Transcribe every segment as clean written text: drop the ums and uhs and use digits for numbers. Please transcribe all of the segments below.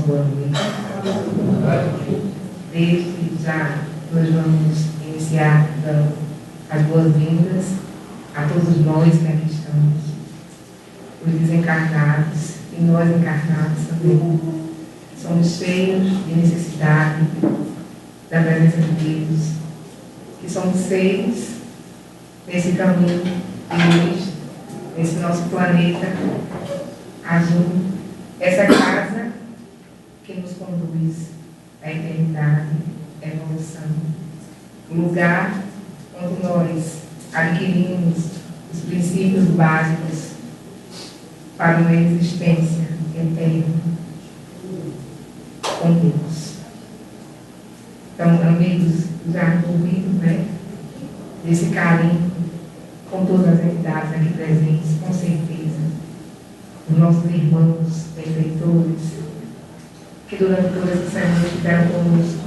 nosso boa noite. Desde já, nós vamos iniciar dando as boas-vindas a todos nós que aqui estamos, os desencarnados e nós encarnados também. Somos cheios de necessidade da presença de Deus, que somos seres nesse caminho de luz, nesse nosso planeta azul, essa casa que nos conduz à eternidade, à evolução, o lugar onde nós adquirimos os princípios básicos para uma existência eterna com Deus. Então, amigos, já envolvidos, né, desse carinho com todas as entidades aqui presentes, com certeza, os nossos irmãos benfeitores, que durante toda essa semana estiveram conosco,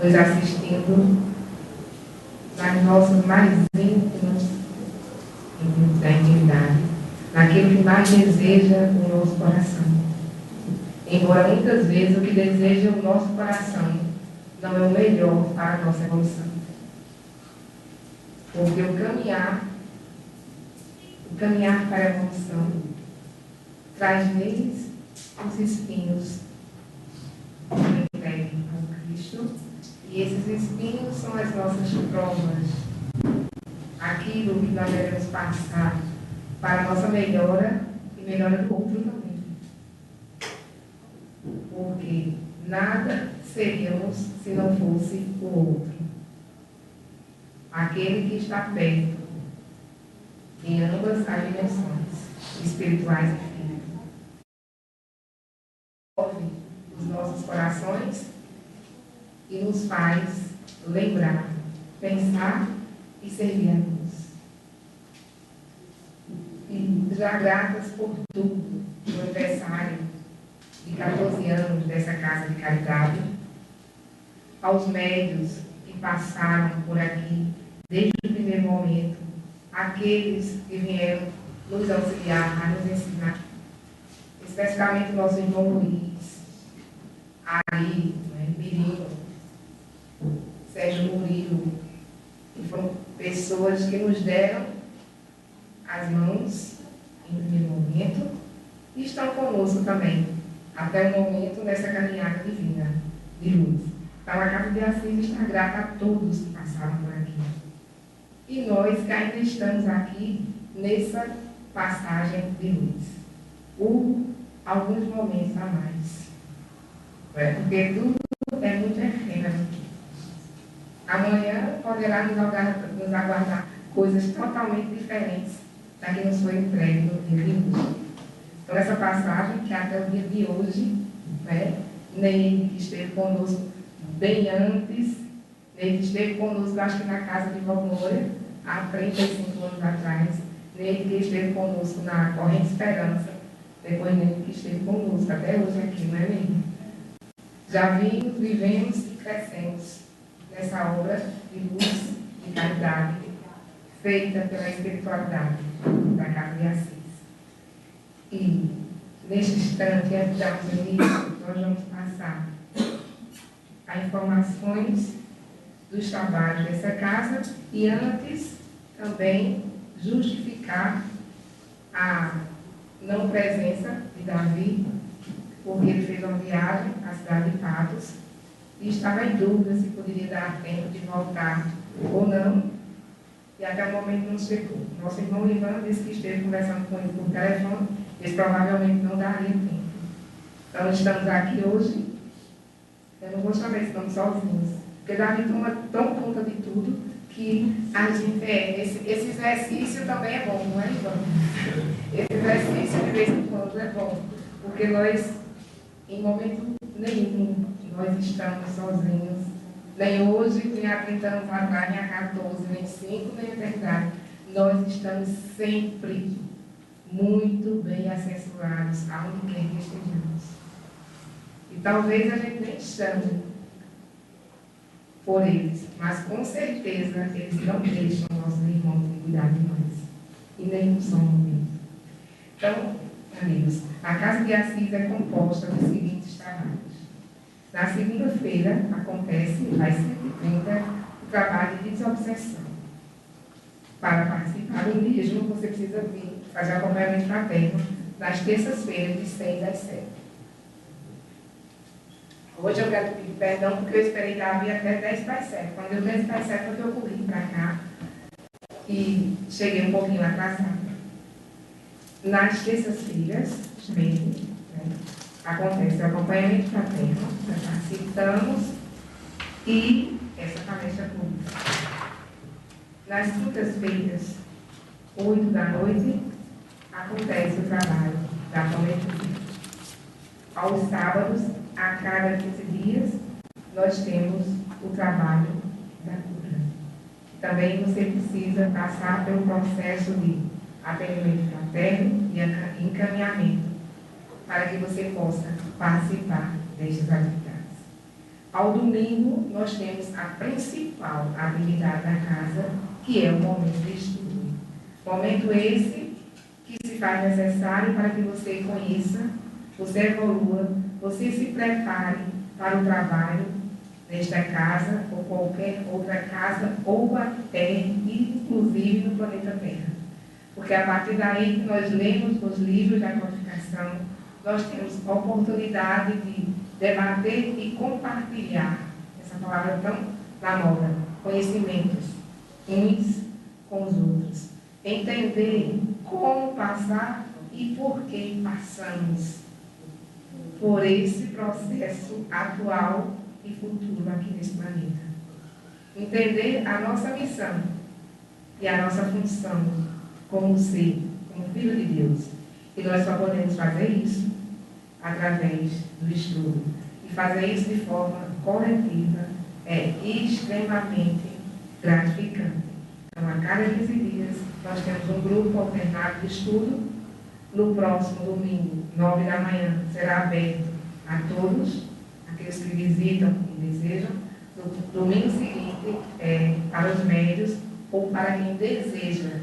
nos assistindo nas nossas mais íntimas da intimidade, naquilo que mais deseja o nosso coração. Embora muitas vezes o que deseja o nosso coração não é o melhor para a nossa evolução. Porque o caminhar para a evolução traz neles os espinhos que entreguem ao Cristo, e esses espinhos são as nossas provas, aquilo que nós devemos passar para a nossa melhora e melhora do outro também. Porque nada seríamos se não fosse o outro. Aquele que está perto em ambas as dimensões, espirituais e físicas. Ouve os nossos corações e nos faz lembrar, pensar e servir a Deus. E já gratas por tudo, no aniversário de 14 anos dessa Casa de Caridade, aos médios que passaram por aqui desde o primeiro momento, aqueles que vieram nos auxiliar, a nos ensinar, especificamente o nosso irmão Luiz, Ari, Mirino, Sérgio Murilo, que foram pessoas que nos deram as mãos em primeiro momento e estão conosco também, até o momento nessa caminhada divina de luz. Então, a Casa de Assis está grata a todos que passaram por aqui. E nós que ainda estamos aqui nessa passagem de luz, por alguns momentos a mais. Porque tudo é muito efêmero. Amanhã poderá nos aguardar coisas totalmente diferentes da que nos foi entregue no dia de hoje. Então, essa passagem, que até o dia de hoje, Neide, que esteve conosco bem antes, Neide esteve conosco, acho que na casa de Valmora, há 35 anos atrás, Neide que esteve conosco na Corrente Esperança, depois Neide que esteve conosco até hoje aqui, não é mesmo? Já vimos, vivemos e crescemos nessa obra de luz e caridade feita pela espiritualidade da Casa de Assis. E neste instante, antes de darmos início, nós vamos passar as informações dos trabalhos dessa casa e antes também justificar a não presença de Davi, porque ele fez uma viagem à cidade de Patos e estava em dúvida se poderia dar tempo de voltar ou não, e até o momento não chegou. Nosso irmão Ivan disse que esteve conversando com ele por telefone, eles provavelmente não daria tempo. Então, estamos aqui hoje, eu não vou chamar esse nome sozinhos, porque Davi tão conta de tudo que a gente esse exercício também é bom, não é, Ivan? Esse exercício de vez em quando é bom, porque nós, em momento nenhum, nós estamos sozinhos, nem hoje, nem há 30 anos atrás, nem há 14, nem 5, nem a eternidade. Nós estamos sempre muito bem assessorados aonde quer que estejamos. E talvez a gente nem chame por eles, mas com certeza eles não deixam nossos irmãos de cuidar de nós. E nem só um momento. Então, Amigos, a Casa de Assis é composta dos seguintes trabalhos. Na segunda-feira acontece, às 7h30, o trabalho de desobsessão. Para participar do mesmo, você precisa vir fazer acompanhamento fraterno nas terças-feiras, de 6 às 7. Hoje eu quero pedir perdão porque eu esperei dar até 10 para as 7. Quando eu 10 para as 7, eu corri para cá e cheguei um pouquinho atrasada. Nas terças-feiras, acontece o acompanhamento fraterno, nós participamos e essa palestra pública. Nas quintas-feiras, 8 da noite, acontece o trabalho da coletiva. Aos sábados, a cada 15 dias, nós temos o trabalho da cura. Também você precisa passar pelo processo de atendimento fraterno e encaminhamento para que você possa participar destas atividades. Ao domingo, nós temos a principal atividade da casa, que é o momento de estudo. Momento esse que se faz necessário para que você conheça, você evolua, você se prepare para o trabalho nesta casa ou qualquer outra casa ou até, inclusive, no planeta Terra. Porque a partir daí que nós lemos os livros da codificação, nós temos a oportunidade de debater e compartilhar, essa palavra tão na moda, conhecimentos uns com os outros. Entender como passar e por que passamos por esse processo atual e futuro aqui nesse planeta. Entender a nossa missão e a nossa função como ser, como filho de Deus. E nós só podemos fazer isso através do estudo. E fazer isso de forma coletiva é extremamente gratificante. Então, a cada 15 dias, nós temos um grupo alternado de estudo. No próximo domingo, 9 da manhã, será aberto a todos, aqueles que visitam e desejam. No domingo seguinte, para os médios ou para quem deseja,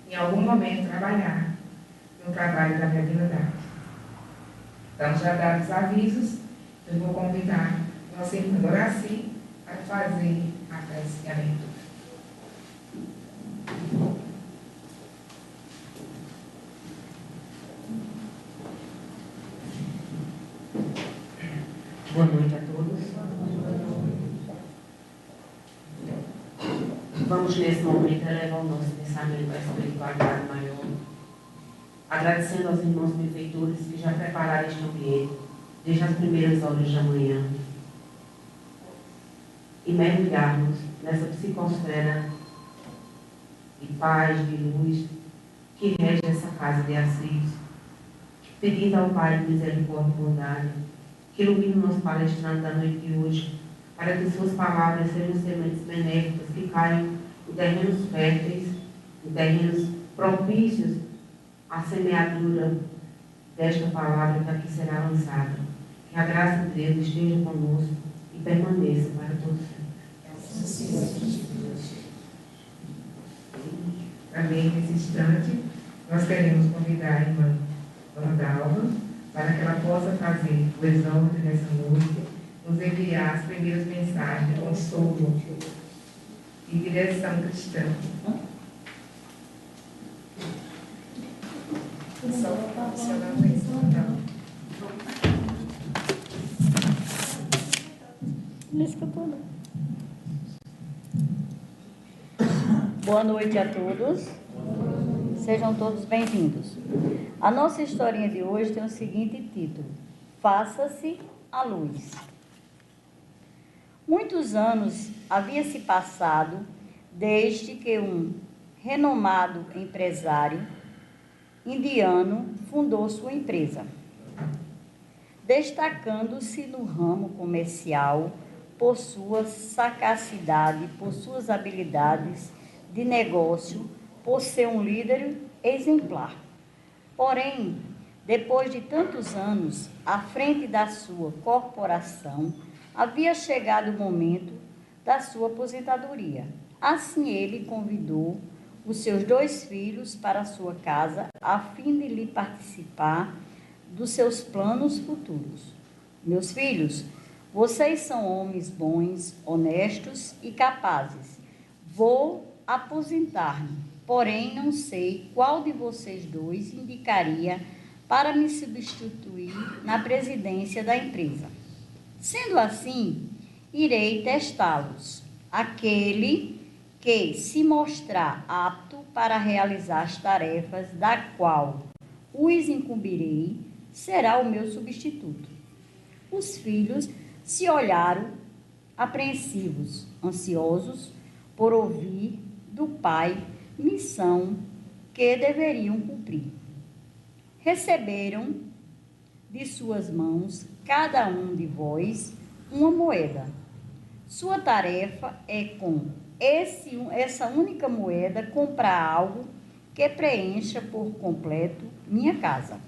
em algum momento, trabalhar no trabalho da mediunidade. Então, já dados os avisos, eu vou convidar nossa irmã Doraci para fazer a prece de abertura. Boa noite a todos. Vamos nesse momento elevar o nosso pensamento à espiritualidade maior, agradecendo aos irmãos benfeitores que já prepararam este ambiente desde as primeiras horas da manhã e mergulharmos nessa psicosfera de paz, de luz que rege essa casa de Assis, pedindo ao Pai de misericórdia e bondade que ilumine o nosso palestrante da noite de hoje, para que suas palavras sejam sementes benéficas que caiam em terrenos férteis, em terrenos propícios à semeadura desta palavra que aqui será lançada. Que a graça de Deus esteja conosco e permaneça para todos sempre. Também, nesse instante, nós queremos convidar a irmã Dona Dalva para que ela possa fazer o exame dessa noite, nos enviar as primeiras mensagens de consolo e direção cristã. Só funcionando isso, então. Boa noite a todos. Sejam todos bem-vindos. A nossa historinha de hoje tem o seguinte título: Faça-se a luz. Muitos anos havia se passado desde que um renomado empresário indiano fundou sua empresa, destacando-se no ramo comercial por sua sagacidade, por suas habilidades de negócio, por ser um líder exemplar. Porém, depois de tantos anos à frente da sua corporação, havia chegado o momento da sua aposentadoria. Assim, ele convidou os seus 2 filhos para a sua casa, a fim de lhe participar dos seus planos futuros. Meus filhos, vocês são homens bons, honestos e capazes. Vou aposentar-me, porém não sei qual de vocês 2 indicaria para me substituir na presidência da empresa. Sendo assim, irei testá-los. Aquele que se mostrar apto para realizar as tarefas da qual os incumbirei será o meu substituto. Os filhos se olharam apreensivos, ansiosos por ouvir do pai missão que deveriam cumprir. Receberam de suas mãos, cada um de vós, uma moeda. Sua tarefa é com essa única moeda comprar algo que preencha por completo minha casa.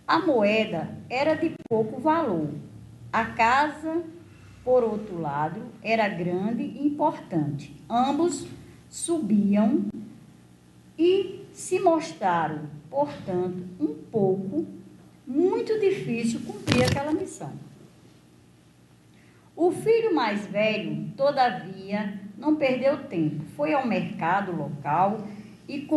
A moeda era de pouco valor. A casa, por outro lado, era grande e importante. Ambos subiam e se mostraram, portanto, muito difícil cumprir aquela missão. O filho mais velho, todavia, não perdeu tempo. Foi ao mercado local e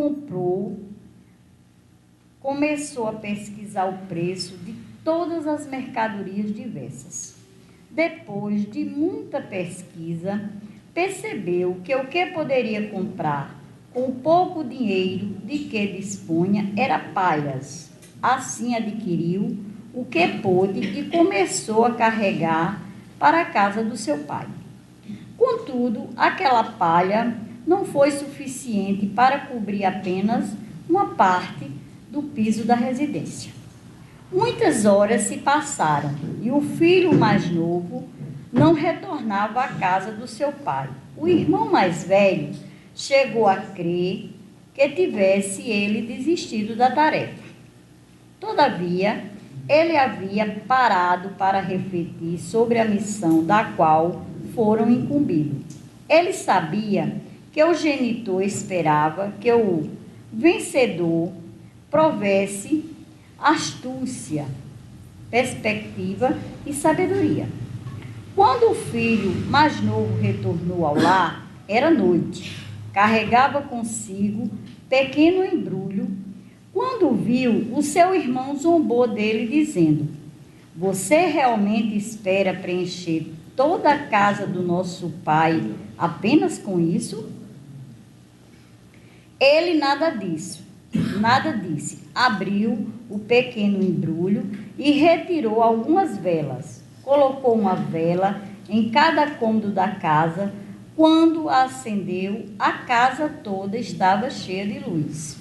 começou a pesquisar o preço de todas as mercadorias diversas. Depois de muita pesquisa, percebeu que o que poderia comprar com o pouco dinheiro de que dispunha era palhas. Assim adquiriu o que pôde e começou a carregar para a casa do seu pai. Contudo, aquela palha não foi suficiente para cobrir apenas uma parte do piso da residência. Muitas horas se passaram e o filho mais novo não retornava à casa do seu pai. O irmão mais velho chegou a crer que tivesse ele desistido da tarefa. Todavia, ele havia parado para refletir sobre a missão da qual foram incumbidos. Ele sabia que o genitor esperava que o vencedor provesse astúcia, perspectiva e sabedoria. Quando o filho mais novo retornou ao lar, era noite. Carregava consigo pequeno embrulho. Quando viu, o seu irmão zombou dele, dizendo: "Você realmente espera preencher toda a casa do nosso pai apenas com isso?" Ele nada disse. Abriu o pequeno embrulho e retirou algumas velas. Colocou uma vela em cada cômodo da casa. Quando a acendeu, a casa toda estava cheia de luz.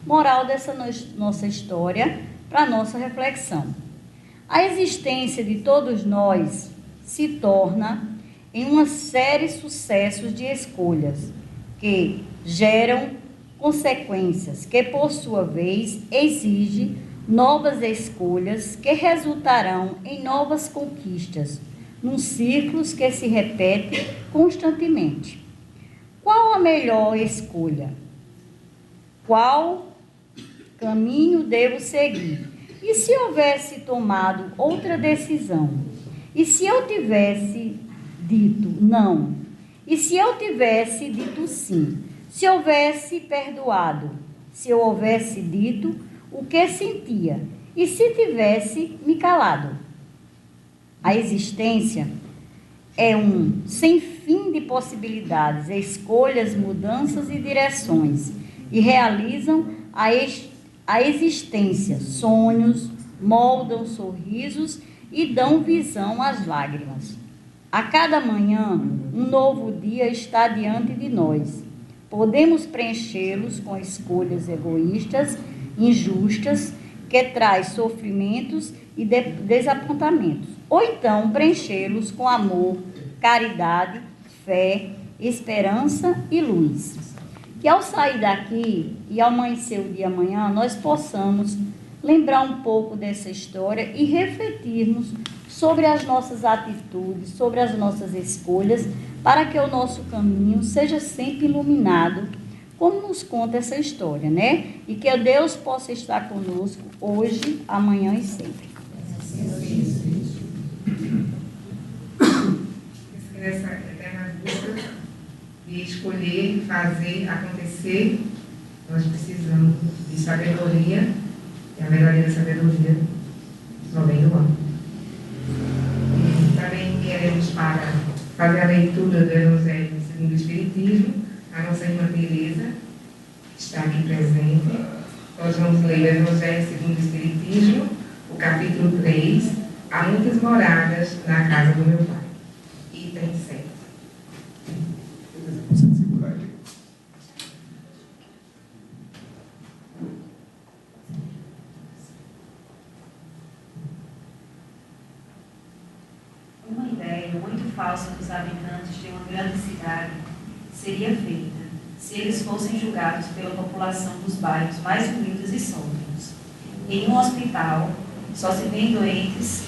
Moral dessa nossa história, para nossa reflexão. A existência de todos nós se torna em uma série de sucessos de escolhas que geram consequências que, por sua vez, exigem novas escolhas que resultarão em novas conquistas, num ciclo que se repete constantemente. Qual a melhor escolha? Qual caminho devo seguir? E se houvesse tomado outra decisão? E se eu tivesse dito não? E se eu tivesse dito sim? Se houvesse perdoado? Se eu houvesse dito o que sentia? E se tivesse me calado? A existência é um sem fim de possibilidades, escolhas, mudanças e direções, e realizam a existência, sonhos, moldam sorrisos e dão visão às lágrimas. A cada manhã, um novo dia está diante de nós. Podemos preenchê-los com escolhas egoístas, injustas, que traz sofrimentos e desapontamentos. Ou então preenchê-los com amor, caridade, fé, esperança e luz. Que ao sair daqui e ao amanhecer o dia amanhã, nós possamos lembrar um pouco dessa história e refletirmos sobre as nossas atitudes, sobre as nossas escolhas, para que o nosso caminho seja sempre iluminado como nos conta essa história, né? E que Deus possa estar conosco hoje, amanhã e sempre. Nessa eterna busca de escolher, fazer, acontecer, nós precisamos de sabedoria, e a verdadeira sabedoria só vem do alto. E também queremos, para fazer a leitura do Evangelho segundo o Espiritismo, a nossa irmã Teresa está aqui presente. Nós vamos ler o Evangelho segundo o Espiritismo, o capítulo 3, há muitas moradas na casa do meu Pai. Item 7. Uma ideia muito falsa dos habitantes de uma grande cidade seria feita se eles fossem julgados pela população dos bairros mais humildes e sóbrios. Em um hospital, só se vêem doentes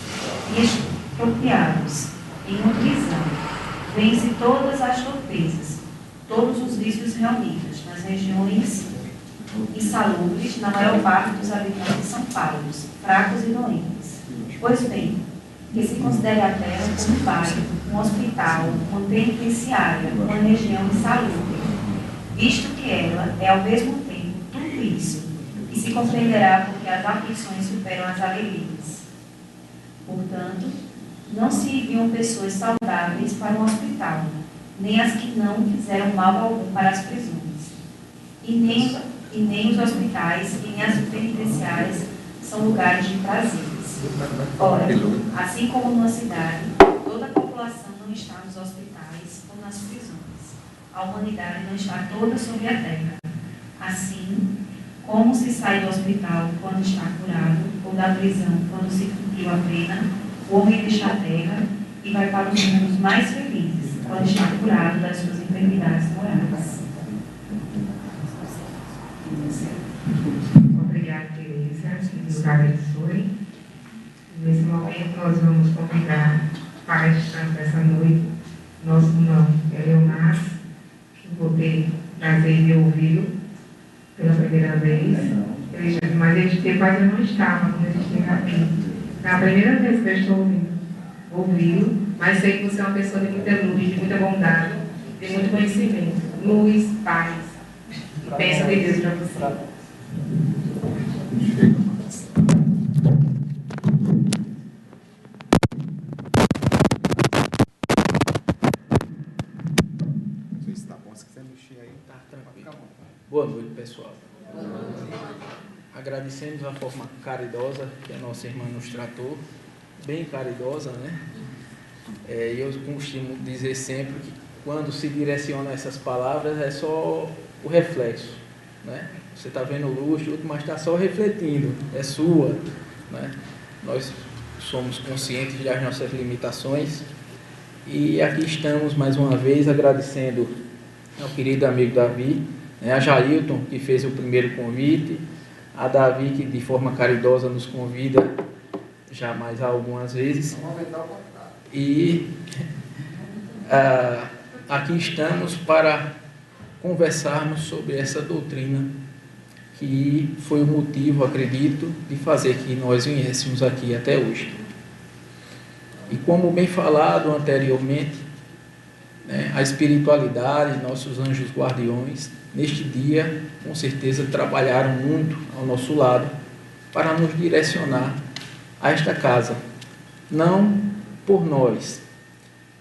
e expropriados. Em uma prisão, vêm-se todas as torpezas, todos os vícios reunidos nas regiões insalubres, na maior parte dos habitantes de São Paulo, fracos e doentes. Pois bem, que se considere a terra como um bairro, um hospital, uma penitenciária, uma região insalubre, visto que ela é ao mesmo tempo tudo isso, e se compreenderá porque as aflições superam as alegrias. Portanto, não se enviam pessoas saudáveis para um hospital, nem as que não fizeram mal algum para as prisões. E nem os hospitais e nem as penitenciárias são lugares de prazeres. Ora, assim como numa cidade, toda a população não está nos hospitais ou nas prisões. A humanidade não está toda sobre a terra. Assim, como se sai do hospital quando está curado, ou da prisão quando se cumpriu a pena, o homem deixa a terra e vai para os mundos mais felizes, quando está curado das suas enfermidades morais. Obrigada, Teresa. Que Deus abençoe. Nesse momento, nós vamos convidar para essa noite nosso irmão Leonardo, que vou ter prazer de ouvi-lo pela primeira vez. Mas ele quase não estava quando ele esteve aqui. É a primeira vez que eu estou ouvi-lo, mas sei que você é uma pessoa de muita luz, de muita bondade, de muito conhecimento. Luz, paz e bênção de Deus para você. Boa noite, pessoal. Agradecemos a forma caridosa que a nossa irmã nos tratou, bem caridosa, né? Eu costumo dizer sempre que quando se direciona essas palavras é só o reflexo, né? Você está vendo luz, mas está só refletindo, é sua, né? Nós somos conscientes das nossas limitações e aqui estamos mais uma vez agradecendo ao querido amigo Davi, a Jailton, que fez o primeiro convite, a Davi, que de forma caridosa nos convida já mais algumas vezes. E aqui estamos para conversarmos sobre essa doutrina que foi o motivo, acredito, de fazer que nós viéssemos aqui até hoje. E como bem falado anteriormente, a espiritualidade, nossos anjos guardiões, neste dia, com certeza, trabalharam muito ao nosso lado para nos direcionar a esta casa. Não por nós,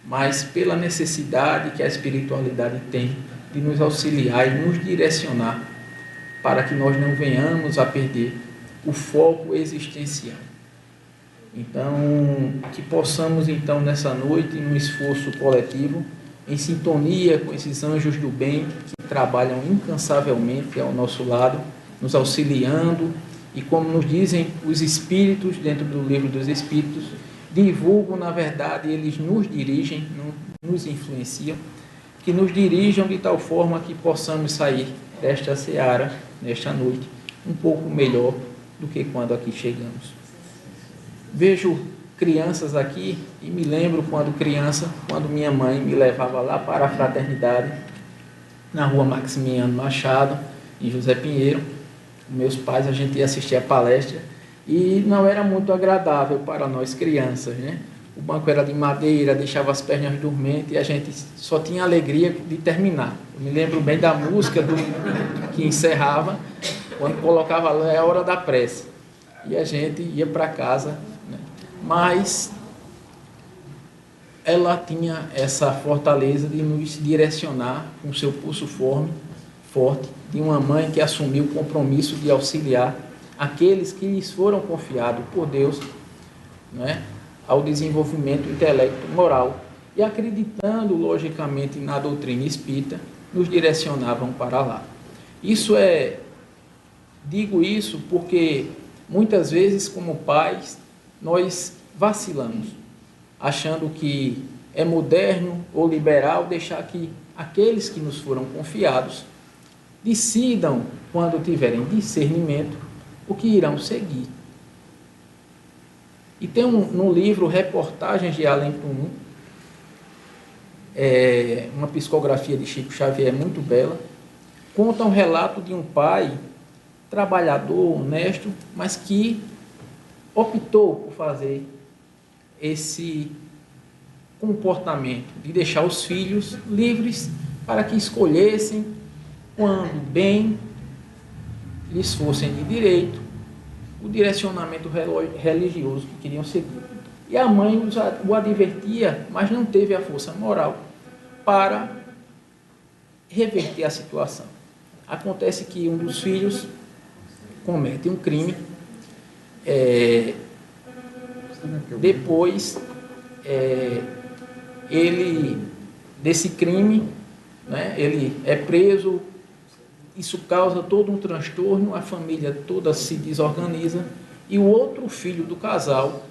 mas pela necessidade que a espiritualidade tem de nos auxiliar e nos direcionar para que nós não venhamos a perder o foco existencial. Então, que possamos, então, nessa noite, num esforço coletivo, em sintonia com esses anjos do bem que trabalham incansavelmente ao nosso lado, nos auxiliando e, como nos dizem os Espíritos, dentro do Livro dos Espíritos, divulgam, na verdade, eles nos dirigem, nos influenciam, que nos dirijam de tal forma que possamos sair desta seara, nesta noite, um pouco melhor do que quando aqui chegamos. Vejo crianças aqui e me lembro quando criança, quando minha mãe me levava lá para a fraternidade na rua Maximiano Machado, em José Pinheiro. Com meus pais, a gente ia assistir a palestra e não era muito agradável para nós crianças, né? O banco era de madeira, deixava as pernas dormentes e a gente só tinha alegria de terminar. Eu me lembro bem da música que encerrava, quando colocava lá, é a hora da prece. E a gente ia para casa, né? Mas ela tinha essa fortaleza de nos direcionar com seu pulso forte, de uma mãe que assumiu o compromisso de auxiliar aqueles que lhes foram confiados por Deus, né, ao desenvolvimento intelecto moral, e acreditando logicamente na doutrina espírita, nos direcionavam para lá. Digo isso porque muitas vezes, como pais, nós vacilamos, achando que é moderno ou liberal deixar que aqueles que nos foram confiados decidam, quando tiverem discernimento, o que irão seguir. E tem no livro Reportagens de Além Túmulo, uma psicografia de Chico Xavier muito bela, conta um relato de um pai trabalhador, honesto, mas que optou por fazer esse comportamento de deixar os filhos livres para que escolhessem quando bem lhes fossem de direito o direcionamento religioso que queriam seguir. E a mãe o advertia, mas não teve a força moral para reverter a situação. Acontece que um dos filhos comete um crime, depois desse crime, né, ele é preso. Isso causa todo um transtorno, a família toda se desorganiza e o outro filho do casal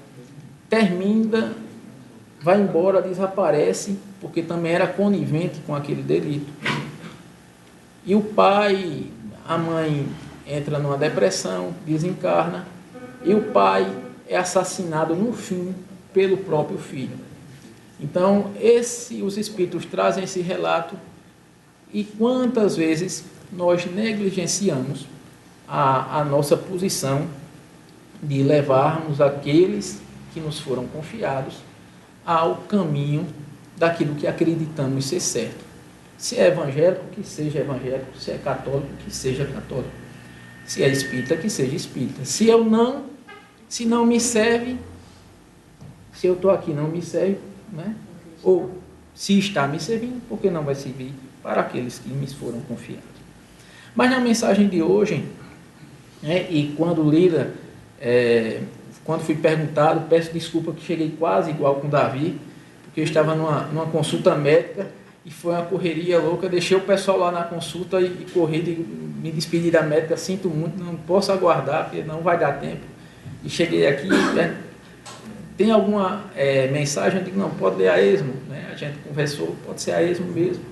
vai embora, desaparece, porque também era conivente com aquele delito. E o pai, a mãe entra numa depressão, desencarna, e o pai é assassinado no fim pelo próprio filho. Então, os espíritos trazem esse relato, e quantas vezes nós negligenciamos a nossa posição de levarmos aqueles que nos foram confiados ao caminho daquilo que acreditamos ser certo. Se é evangélico, que seja evangélico. Se é católico, que seja católico. Se é espírita, que seja espírita. Se não me serve, se eu estou aqui não me serve, né? Ou se está me servindo, porque não vai servir para aqueles que me foram confiados. Mas na mensagem de hoje, né, e quando lida, quando fui perguntado, peço desculpa que cheguei quase igual com o Davi, porque eu estava numa consulta médica e foi uma correria louca, deixei o pessoal lá na consulta e corri, me despedi da médica, sinto muito, não posso aguardar, porque não vai dar tempo. E cheguei aqui, né, tem alguma mensagem, eu digo, não, pode ler a esmo, né? A gente conversou, pode ser a esmo mesmo.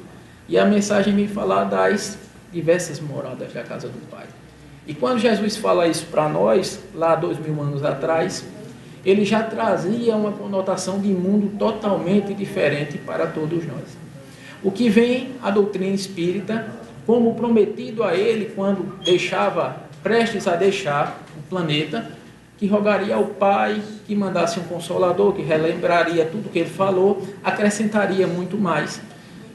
E a mensagem me fala das diversas moradas da casa do Pai. E quando Jesus fala isso para nós, lá 2000 anos atrás, ele já trazia uma conotação de mundo totalmente diferente para todos nós. O que vem a doutrina espírita, como prometido a ele quando prestes a deixar o planeta, que rogaria ao Pai que mandasse um consolador, que relembraria tudo o que ele falou, acrescentaria muito mais.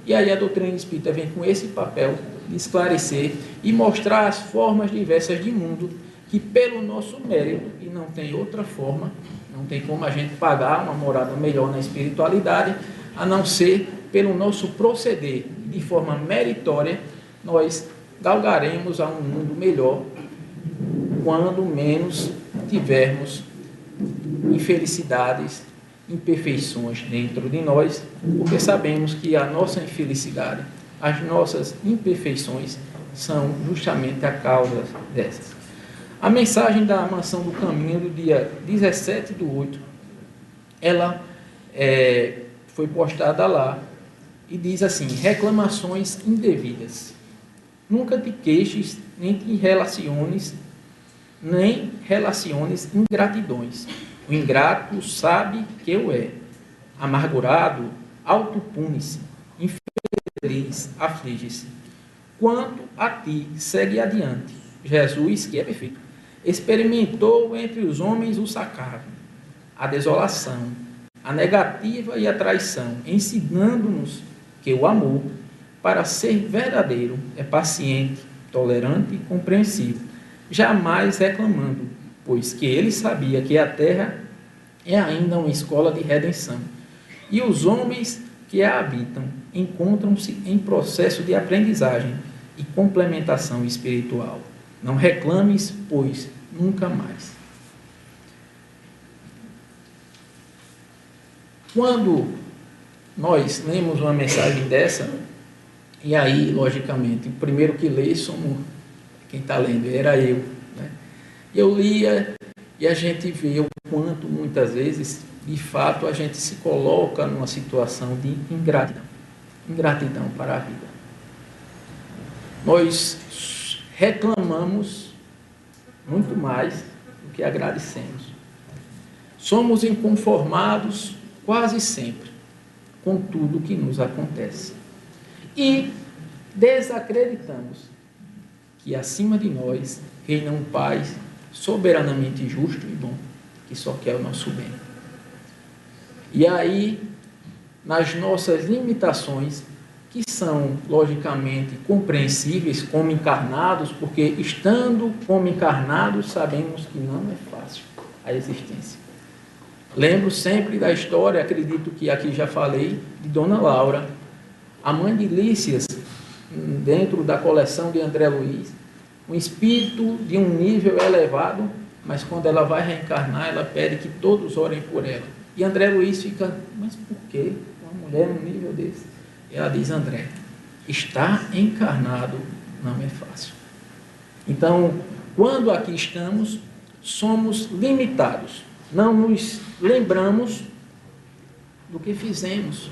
E aí a doutrina espírita vem com esse papel de esclarecer e mostrar as formas diversas de mundo que, pelo nosso mérito, e não tem outra forma, não tem como a gente pagar uma morada melhor na espiritualidade, a não ser pelo nosso proceder, de forma meritória, nós galgaremos a um mundo melhor, quando menos tivermos infelicidades, imperfeições dentro de nós, porque sabemos que a nossa infelicidade, as nossas imperfeições são justamente a causa dessas. A mensagem da Mansão do Caminho do dia 17/8, ela foi postada lá e diz assim: reclamações indevidas. Nunca te queixes, nem relaciones ingratidões. O ingrato sabe que o é. Amargurado, autopune-se. Infeliz, aflige-se. quanto a ti, segue adiante. Jesus, que é perfeito, experimentou entre os homens o sarcasmo, a desolação, a negativa e a traição, ensinando-nos que o amor, para ser verdadeiro, é paciente, tolerante e compreensivo, jamais reclamando, pois que ele sabia que a terra é ainda uma escola de redenção, e os homens que a habitam encontram-se em processo de aprendizagem e complementação espiritual. Não reclames, pois nunca mais. Quando nós lemos uma mensagem dessa, e aí, logicamente, o primeiro que lê somos, quem está lendo, era eu, né? Eu lia e a gente vê o quanto, muitas vezes, de fato, a gente se coloca numa situação de ingratidão para a vida. Nós reclamamos muito mais do que agradecemos. Somos inconformados quase sempre com tudo que nos acontece. E desacreditamos que acima de nós reina um Pai soberanamente justo e bom, que só quer o nosso bem. E aí, nas nossas limitações, que são logicamente compreensíveis como encarnados, porque estando como encarnados sabemos que não é fácil a existência. Lembro sempre da história, acredito que aqui já falei, de Dona Laura, a mãe de Lícias, dentro da coleção de André Luiz, um espírito de um nível elevado, mas quando ela vai reencarnar, ela pede que todos orem por ela. E André Luiz fica, mas por que uma mulher num nível desse? E ela diz, André, estar encarnado não é fácil. Então, quando aqui estamos, somos limitados. Não nos lembramos do que fizemos.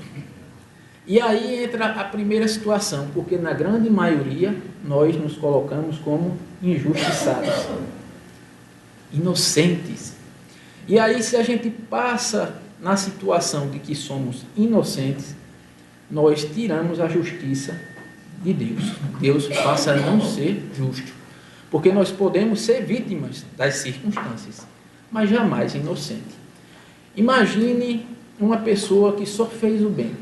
E aí entra a primeira situação, porque na grande maioria nós nos colocamos como injustiçados, inocentes. E aí, se a gente passa na situação de que somos inocentes, nós tiramos a justiça de Deus. Deus passa a não ser justo, porque nós podemos ser vítimas das circunstâncias, mas jamais inocente. Imagine uma pessoa que só fez o bem.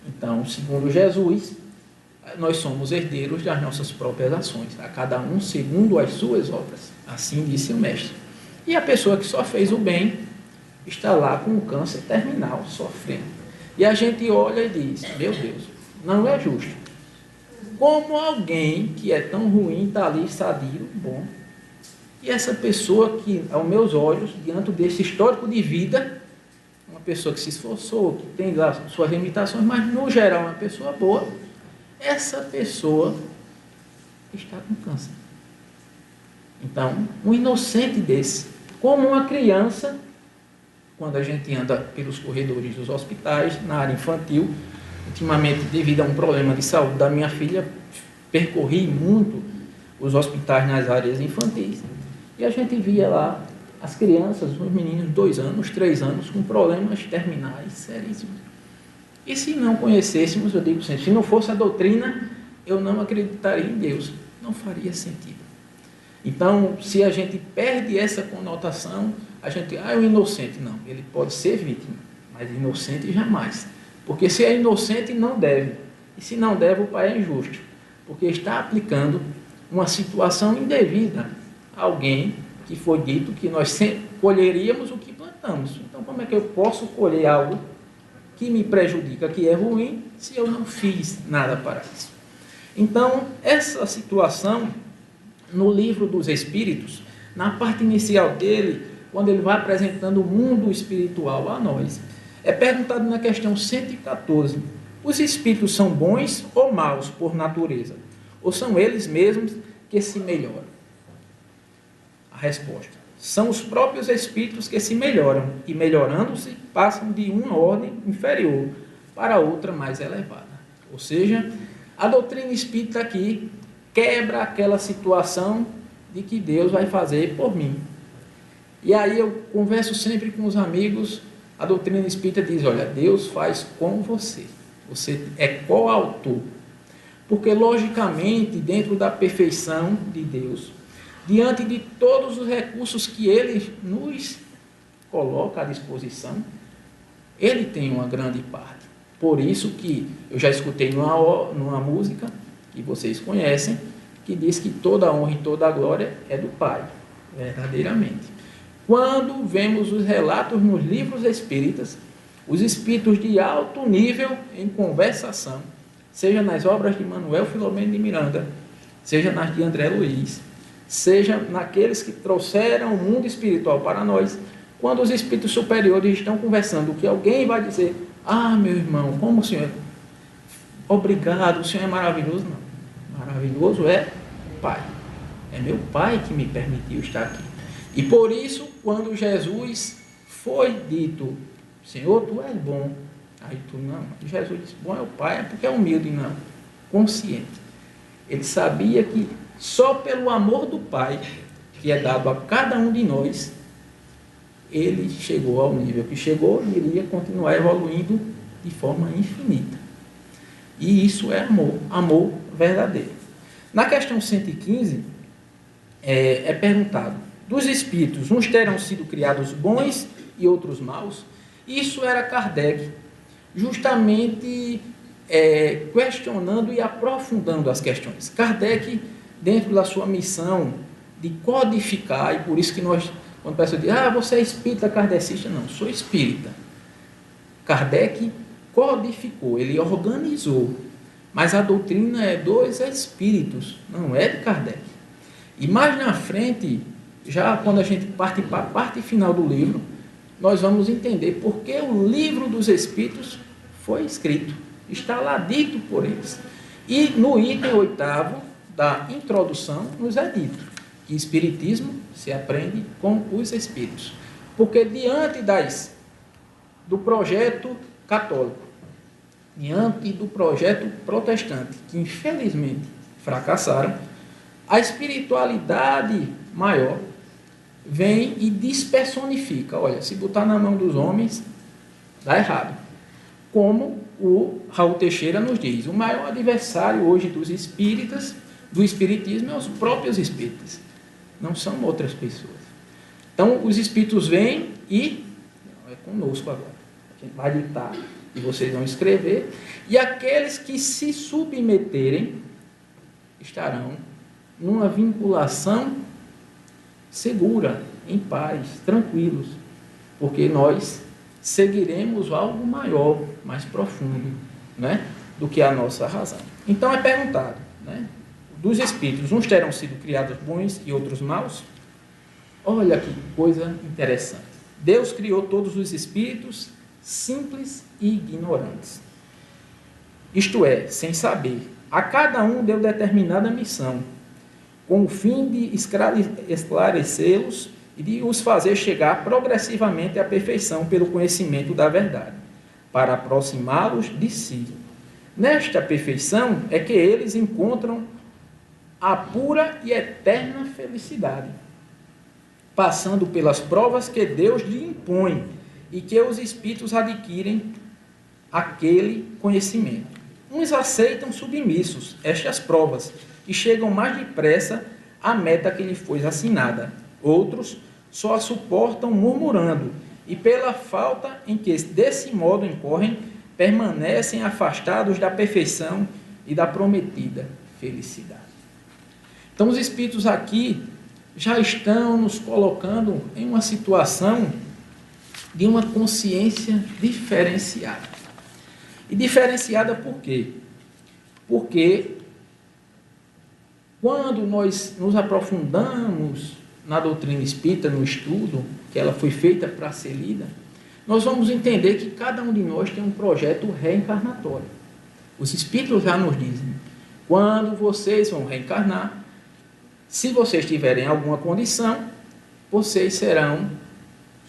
Então, segundo Jesus, nós somos herdeiros das nossas próprias ações, a cada um segundo as suas obras. Assim disse o Mestre. E a pessoa que só fez o bem está lá com um câncer terminal, sofrendo. E a gente olha e diz, meu Deus, não é justo. Como alguém que é tão ruim está ali sadio, bom. E essa pessoa que, aos meus olhos, diante desse histórico de vida, uma pessoa que se esforçou, que tem lá suas limitações, mas no geral uma pessoa boa, essa pessoa está com câncer. Então, um inocente desse, como uma criança, quando a gente anda pelos corredores dos hospitais, na área infantil, ultimamente, devido a um problema de saúde da minha filha, percorri muito os hospitais nas áreas infantis, e a gente via lá as crianças, os meninos de 2 anos, 3 anos, com problemas terminais seríssimos. E se não conhecêssemos, eu digo sempre, se não fosse a doutrina, eu não acreditaria em Deus. Não faria sentido. Então, se a gente perde essa conotação, a gente, é o inocente. Não, ele pode ser vítima, mas inocente jamais. Porque se é inocente, não deve. E se não deve, o Pai é injusto. Porque está aplicando uma situação indevida a alguém que foi dito que nós sempre colheríamos o que plantamos. Então, como é que eu posso colher algo que me prejudica, que é ruim, se eu não fiz nada para isso? Então, essa situação, no livro dos Espíritos, na parte inicial dele, quando ele vai apresentando o mundo espiritual a nós, é perguntado na questão 114, os espíritos são bons ou maus por natureza? Ou são eles mesmos que se melhoram? A resposta, são os próprios espíritos que se melhoram, e melhorando-se, passam de uma ordem inferior para outra mais elevada. Ou seja, a doutrina espírita aqui quebra aquela situação de que Deus vai fazer por mim. E aí eu converso sempre com os amigos, a doutrina espírita diz, olha, Deus faz com você. Você é coautor. Porque, logicamente, dentro da perfeição de Deus, diante de todos os recursos que Ele nos coloca à disposição, Ele tem uma grande parte. Por isso que eu já escutei numa música, que vocês conhecem, que diz que toda a honra e toda a glória é do Pai, verdadeiramente. Quando vemos os relatos nos livros espíritas, os espíritos de alto nível em conversação, seja nas obras de Manuel Filomeno de Miranda, seja nas de André Luiz, seja naqueles que trouxeram o mundo espiritual para nós, quando os espíritos superiores estão conversando, que alguém vai dizer: ah, meu irmão, como o senhor é obrigado, o senhor é maravilhoso. Não, maravilhoso é o Pai, é meu Pai que me permitiu estar aqui. E por isso, quando Jesus foi dito: Senhor, tu és bom, aí tu não, Jesus disse: bom é o Pai, é porque é humilde, não, consciente. Ele sabia que só pelo amor do Pai, que é dado a cada um de nós, ele chegou ao nível que chegou e iria continuar evoluindo de forma infinita. E isso é amor, amor verdadeiro. Na questão 115, é perguntado: dos espíritos, uns terão sido criados bons e outros maus? Isso era Kardec, justamente questionando e aprofundando as questões. Kardec, dentro da sua missão de codificar, e por isso que nós, quando a pessoa diz: ah, você é espírita kardecista, não, sou espírita. Kardec codificou, ele organizou, mas a doutrina é dos espíritos, não é de Kardec. E mais na frente, já quando a gente parte para a parte final do livro, nós vamos entender por que o livro dos espíritos foi escrito, está lá dito por eles. E no item 8º da introdução nos é dito que espiritismo se aprende com os espíritos, porque diante do projeto católico, diante do projeto protestante, que infelizmente fracassaram, a espiritualidade maior vem e despersonifica. Olha, se botar na mão dos homens, dá errado. Como o Raul Teixeira nos diz, o maior adversário hoje dos espíritas, do espiritismo, é os próprios espíritas, não são outras pessoas. Então, os espíritos vêm e é conosco agora. A gente vai ditar e vocês vão escrever, e aqueles que se submeterem estarão numa vinculação segura, em paz, tranquilos, porque nós seguiremos algo maior, mais profundo, né, do que a nossa razão. Então é perguntado, né, dos espíritos, uns terão sido criados bons e outros maus? Olha que coisa interessante. Deus criou todos os espíritos simples e ignorantes. Isto é, sem saber. A cada um deu determinada missão, com o fim de esclarecê-los e de os fazer chegar progressivamente à perfeição pelo conhecimento da verdade, para aproximá-los de si. Nesta perfeição é que eles encontram a pura e eterna felicidade, passando pelas provas que Deus lhe impõe e que os espíritos adquirem aquele conhecimento. Uns aceitam submissos estas provas e chegam mais depressa à meta que lhe foi assinada. Outros só a suportam murmurando e, pela falta em que desse modo incorrem, permanecem afastados da perfeição e da prometida felicidade. Então, os espíritos aqui já estão nos colocando em uma situação de uma consciência diferenciada. E diferenciada por quê? Porque quando nós nos aprofundamos na doutrina espírita, no estudo, que ela foi feita para ser lida, nós vamos entender que cada um de nós tem um projeto reencarnatório. Os espíritos já nos dizem: quando vocês vão reencarnar, se vocês tiverem alguma condição, vocês serão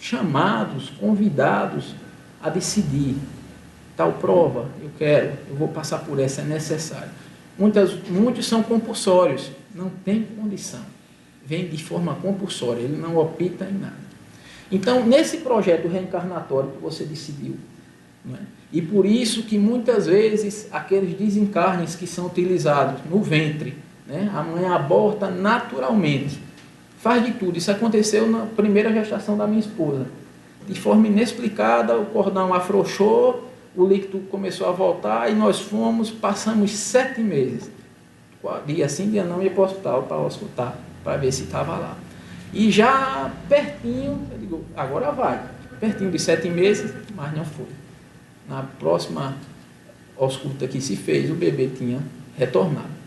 chamados, convidados a decidir. Tal prova, eu vou passar por essa, é necessário. Muitos são compulsórios, não tem condição. Vem de forma compulsória, ele não opta em nada. Então, nesse projeto reencarnatório que você decidiu, não é? E por isso que muitas vezes aqueles desencarnes que são utilizados no ventre, né? A mãe aborta naturalmente, faz de tudo. Isso aconteceu na primeira gestação da minha esposa. De forma inexplicada, o cordão afrouxou, o líquido começou a voltar e nós passamos 7 meses. Dia sim, dia não, ia para o hospital para auscultar, para ver se estava lá. E já pertinho, eu digo, agora vai. Pertinho de 7 meses, mas não foi. Na próxima ausculta que se fez, o bebê tinha retornado.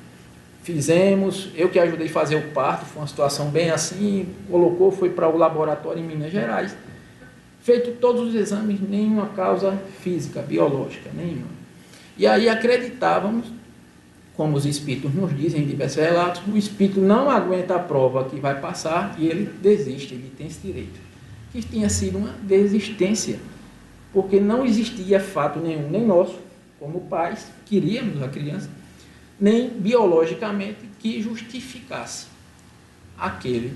Fizemos, eu que ajudei a fazer o parto, foi uma situação bem assim, colocou, foi para o laboratório em Minas Gerais. Feito todos os exames, nenhuma causa física, biológica, nenhuma. E aí acreditávamos, como os espíritos nos dizem em diversos relatos, o espírito não aguenta a prova que vai passar e ele desiste, ele tem esse direito. Que tinha sido uma desistência, porque não existia fato nenhum, nem nosso, como pais, queríamos a criança, nem biologicamente que justificasse aquele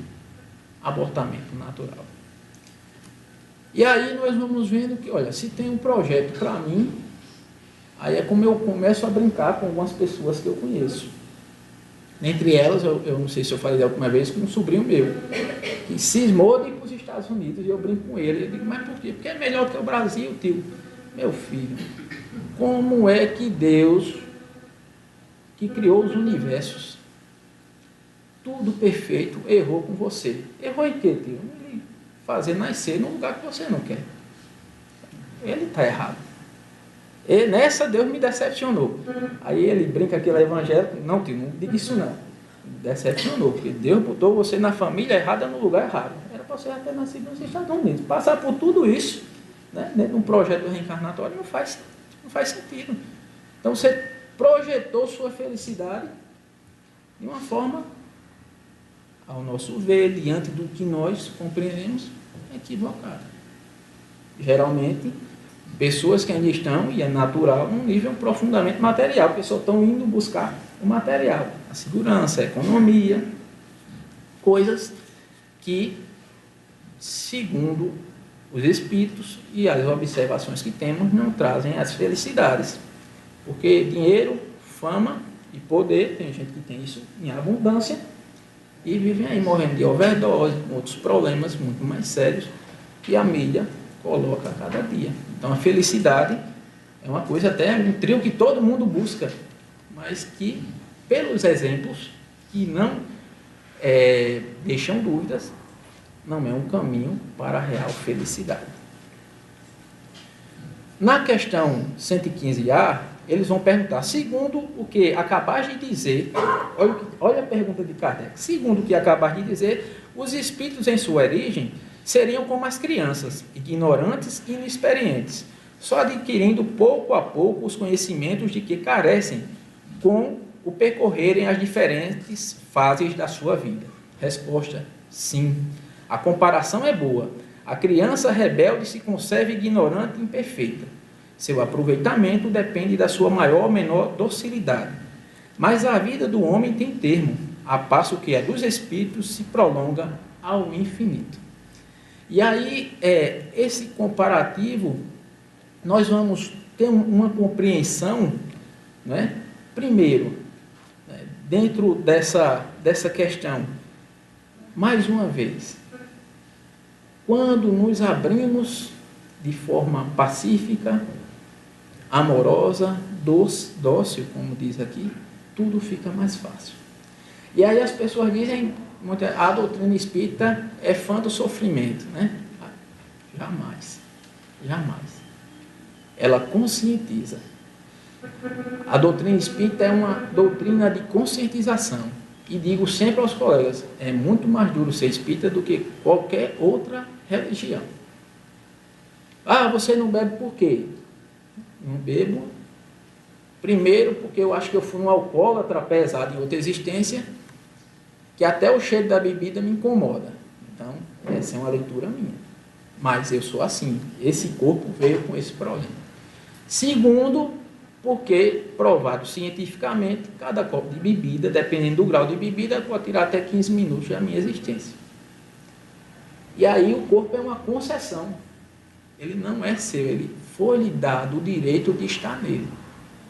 abortamento natural. E aí nós vamos vendo que, olha, se tem um projeto para mim, aí é como eu começo a brincar com algumas pessoas que eu conheço. Entre elas, eu não sei se eu falei da última vez, com um sobrinho meu, que cismou de ir para os Estados Unidos, e eu brinco com ele. Eu digo, mas por quê? Porque é melhor que o Brasil, tio. Meu filho, como é que Deus, que criou os universos, tudo perfeito, errou com você? Errou em quê, tio? Ele fazer nascer num lugar que você não quer. Ele está errado. E nessa Deus me decepcionou. Aí ele brinca que ele é evangélico. Não, tio, não diga isso não. Me decepcionou, porque Deus botou você na família errada, no lugar errado. Era para você ter nascido nos Estados Unidos. Passar por tudo isso, né, dentro de um projeto reencarnatório, não faz sentido. Então você projetou sua felicidade de uma forma, ao nosso ver, diante do que nós compreendemos, equivocada. Geralmente, pessoas que ainda estão, e é natural, num nível profundamente material, porque só estão indo buscar o material, a segurança, a economia, coisas que, segundo os espíritos e as observações que temos, não trazem as felicidades. Porque dinheiro, fama e poder, tem gente que tem isso em abundância, e vivem aí morrendo de overdose, com outros problemas muito mais sérios, que a mídia coloca a cada dia. Então a felicidade é uma coisa até, um trio que todo mundo busca, mas que, pelos exemplos, que não deixam dúvidas, não é um caminho para a real felicidade. Na questão 115A, eles vão perguntar, segundo o que acabaste de dizer, olha a pergunta de Kardec, segundo o que acabaste de dizer, os espíritos em sua origem seriam como as crianças, ignorantes e inexperientes, só adquirindo pouco a pouco os conhecimentos de que carecem com o percorrerem as diferentes fases da sua vida. Resposta, sim. A comparação é boa. A criança rebelde se conserva ignorante e imperfeita. Seu aproveitamento depende da sua maior ou menor docilidade. Mas a vida do homem tem termo, a passo que a dos espíritos se prolonga ao infinito. E aí, esse comparativo, nós vamos ter uma compreensão, né? Primeiro, dentro dessa questão, mais uma vez, quando nos abrimos de forma pacífica, amorosa, dócil, como diz aqui, tudo fica mais fácil. E aí as pessoas dizem, a doutrina espírita é fã do sofrimento, né? Jamais, jamais. Ela conscientiza. A doutrina espírita é uma doutrina de conscientização. E digo sempre aos colegas, é muito mais duro ser espírita do que qualquer outra religião. Ah, você não bebe por quê? Não bebo. Primeiro, porque eu acho que eu fui um alcoólatra pesado em outra existência, que até o cheiro da bebida me incomoda. Então, essa é uma leitura minha. Mas eu sou assim. Esse corpo veio com esse problema. Segundo, porque, provado cientificamente, cada copo de bebida, dependendo do grau de bebida, pode tirar até 15 minutos da minha existência. E aí o corpo é uma concessão. Ele não é seu, ele foi-lhe dado o direito de estar nele,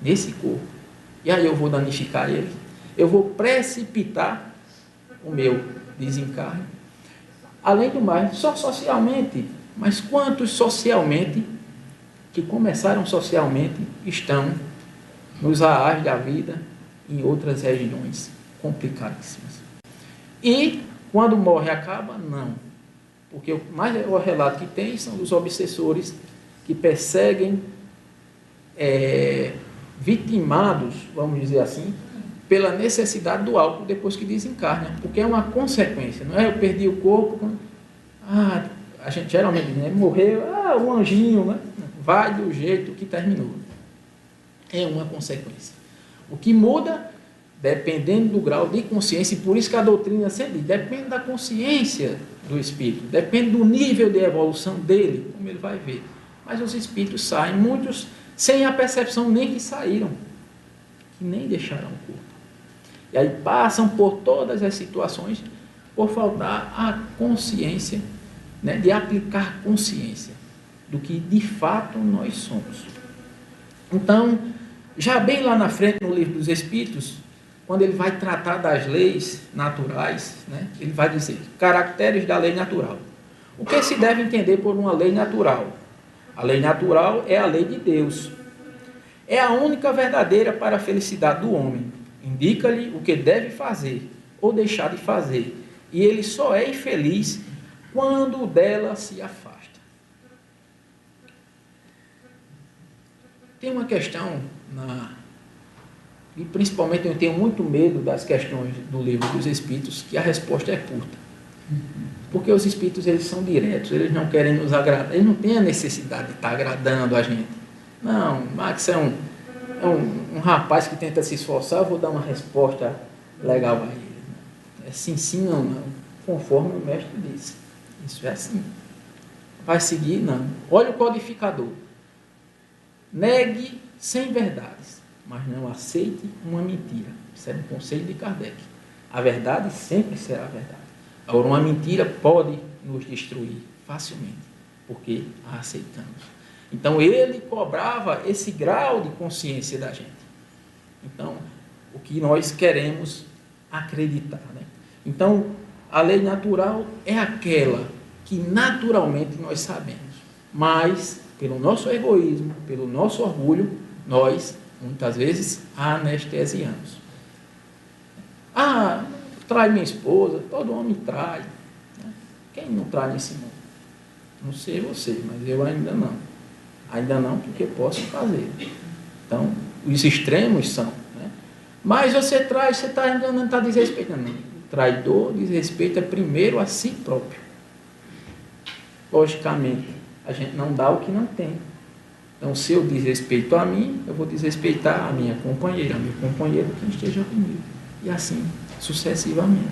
nesse corpo. E aí eu vou danificar ele? Eu vou precipitar o meu desencarne? Além do mais, só socialmente, mas quantos socialmente, que começaram socialmente, estão nos aás da vida, em outras regiões complicadíssimas. E quando morre acaba? Não. Porque o relato que tem são dos obsessores que perseguem vitimados, vamos dizer assim, pela necessidade do álcool depois que desencarna, porque é uma consequência, não é? Eu perdi o corpo, a gente geralmente morreu, o anjinho, né? Vai do jeito que terminou. É uma consequência. O que muda, dependendo do grau de consciência, e por isso que a doutrina sempre diz, depende da consciência do espírito, depende do nível de evolução dele, como ele vai ver. Mas os espíritos saem, muitos sem a percepção nem que saíram, que nem deixaram o corpo. E aí passam por todas as situações por faltar a consciência, né, de aplicar consciência do que de fato nós somos. Então, já bem lá na frente no Livro dos Espíritos, quando ele vai tratar das leis naturais, né, ele vai dizer, caracteres da lei natural. O que se deve entender por uma lei natural? A lei natural é a lei de Deus. É a única verdadeira para a felicidade do homem. Indica-lhe o que deve fazer ou deixar de fazer. E ele só é infeliz quando dela se afasta. Tem uma questão, e principalmente eu tenho muito medo das questões do Livro dos Espíritos, que a resposta é curta. Porque os espíritos, eles são diretos, eles não querem nos agradar, eles não têm a necessidade de estar agradando a gente. Não, Max é um rapaz que tenta se esforçar, eu vou dar uma resposta legal a ele. É sim ou não, conforme o mestre disse. Isso é assim. Vai seguir? Não. Olha o codificador. Negue 100 verdades, mas não aceite uma mentira. Isso é um conselho de Kardec. A verdade sempre será a verdade. Agora, uma mentira pode nos destruir facilmente, porque a aceitamos. Então, ele cobrava esse grau de consciência da gente. Então, o que nós queremos acreditar, né? Então, a lei natural é aquela que naturalmente nós sabemos, mas, pelo nosso egoísmo, pelo nosso orgulho, nós, muitas vezes, a anestesiamos. Trai minha esposa, todo homem trai. Quem não trai nesse mundo? Não sei você, mas eu ainda não. Ainda não, porque posso fazer. Então, os extremos são. Né? Mas você trai, você está enganando, está desrespeitando. Não. O traidor desrespeita primeiro a si próprio. Logicamente, a gente não dá o que não tem. Então, se eu desrespeito a mim, eu vou desrespeitar a minha companheira, meu companheiro que esteja comigo. E assim sucessivamente.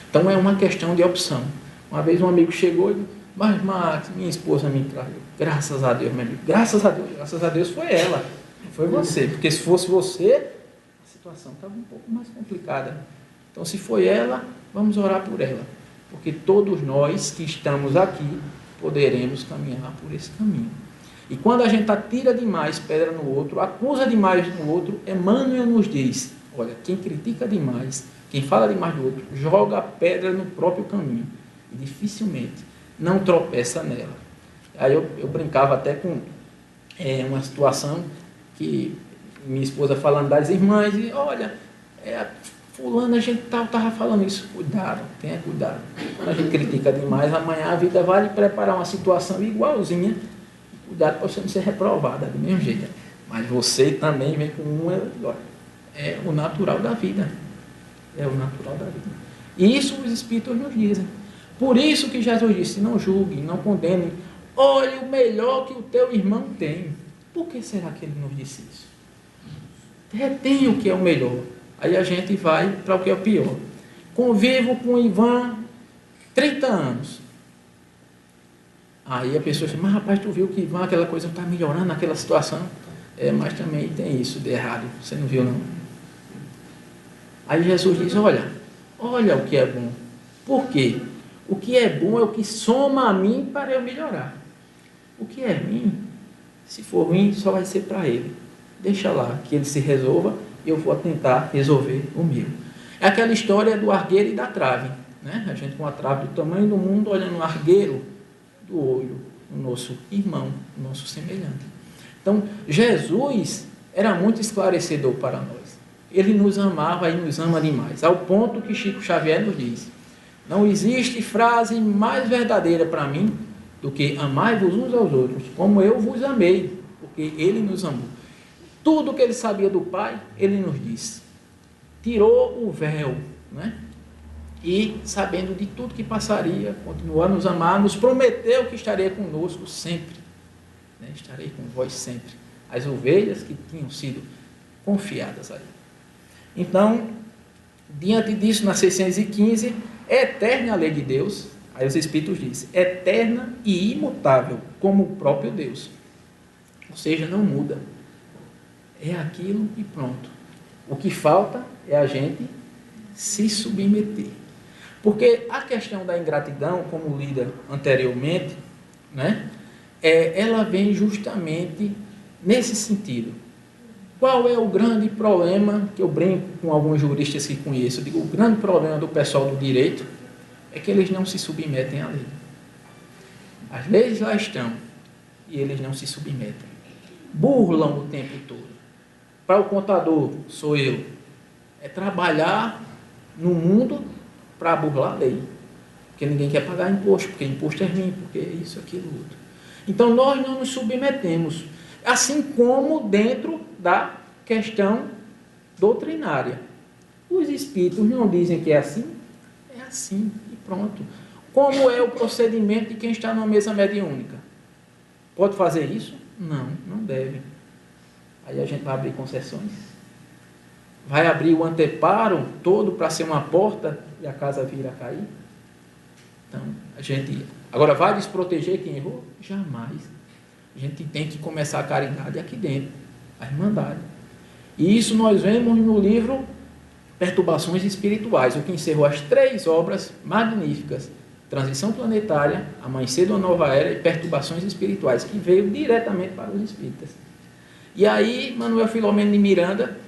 Então é uma questão de opção. Uma vez um amigo chegou e disse, mas Max, minha esposa me traiu. Graças a Deus, meu amigo. Graças a Deus foi ela. Não foi você. Porque se fosse você, a situação estava um pouco mais complicada. Então se foi ela, vamos orar por ela. Porque todos nós que estamos aqui poderemos caminhar por esse caminho. E quando a gente atira demais pedra no outro, acusa demais no outro, Emmanuel nos diz, olha, quem critica demais, quem fala demais do outro, joga a pedra no próprio caminho. E dificilmente não tropeça nela. Aí eu brincava até com uma situação que minha esposa falando das irmãs, e olha, fulano, a gente estava falando isso, cuidado, tenha cuidado. Quando a gente critica demais, amanhã a vida vai lhe preparar uma situação igualzinha, cuidado para você não ser reprovada, do mesmo jeito. Mas você também vem com é o natural da vida. É o natural da vida. E isso os Espíritos nos dizem. Por isso que Jesus disse, não julguem, não condenem. Olhe o melhor que o teu irmão tem. Por que será que ele nos disse isso? Retém o que é o melhor. Aí a gente vai para o que é o pior. Convivo com o Ivan 30 anos. Aí a pessoa diz, mas rapaz, tu viu que Ivan, aquela coisa está melhorando naquela situação? Mas também tem isso de errado. Você não viu, não? Aí Jesus diz, olha o que é bom. Por quê? O que é bom é o que soma a mim para eu melhorar. O que é ruim, se for ruim, só vai ser para ele. Deixa lá, que ele se resolva e eu vou tentar resolver o meu. É aquela história do argueiro e da trave, né? A gente com a trave do tamanho do mundo, olhando o argueiro do olho, o nosso irmão, o nosso semelhante. Então, Jesus era muito esclarecedor para nós. Ele nos amava e nos ama demais, ao ponto que Chico Xavier nos diz: não existe frase mais verdadeira para mim do que amai-vos uns aos outros, como eu vos amei, porque ele nos amou. Tudo que ele sabia do Pai, ele nos disse. Tirou o véu, né? E, sabendo de tudo que passaria, continuou a nos amar, nos prometeu que estaria conosco sempre. Né? Estarei com vós sempre. As ovelhas que tinham sido confiadas a ele. Então, diante disso, na 615, é eterna a lei de Deus. Aí os Espíritos dizem, eterna e imutável, como o próprio Deus. Ou seja, não muda. É aquilo e pronto. O que falta é a gente se submeter. Porque a questão da ingratidão, como lida anteriormente, né, ela vem justamente nesse sentido. Qual é o grande problema, que eu brinco com alguns juristas que conheço, eu digo, o grande problema do pessoal do direito é que eles não se submetem à lei. As leis lá estão e eles não se submetem. Burlam o tempo todo. Para o contador, sou eu, é trabalhar no mundo para burlar a lei. Porque ninguém quer pagar imposto, porque imposto é ruim, porque isso, aquilo, outro. Então, nós não nos submetemos. Assim como dentro da questão doutrinária. Os Espíritos não dizem que é assim e pronto. Como é o procedimento de quem está numa mesa mediúnica? Pode fazer isso? Não, não deve. Aí a gente vai abrir concessões. Vai abrir o anteparo todo para ser uma porta e a casa vir a cair? Então, a gente... Agora, vai desproteger quem errou? Jamais. A gente tem que começar a caridade aqui dentro, a irmandade. E isso nós vemos no livro Perturbações Espirituais, o que encerrou as 3 obras magníficas: Transição Planetária, Amanhecer de uma Nova Era e Perturbações Espirituais, que veio diretamente para os espíritas. E aí, Manuel Filomeno de Miranda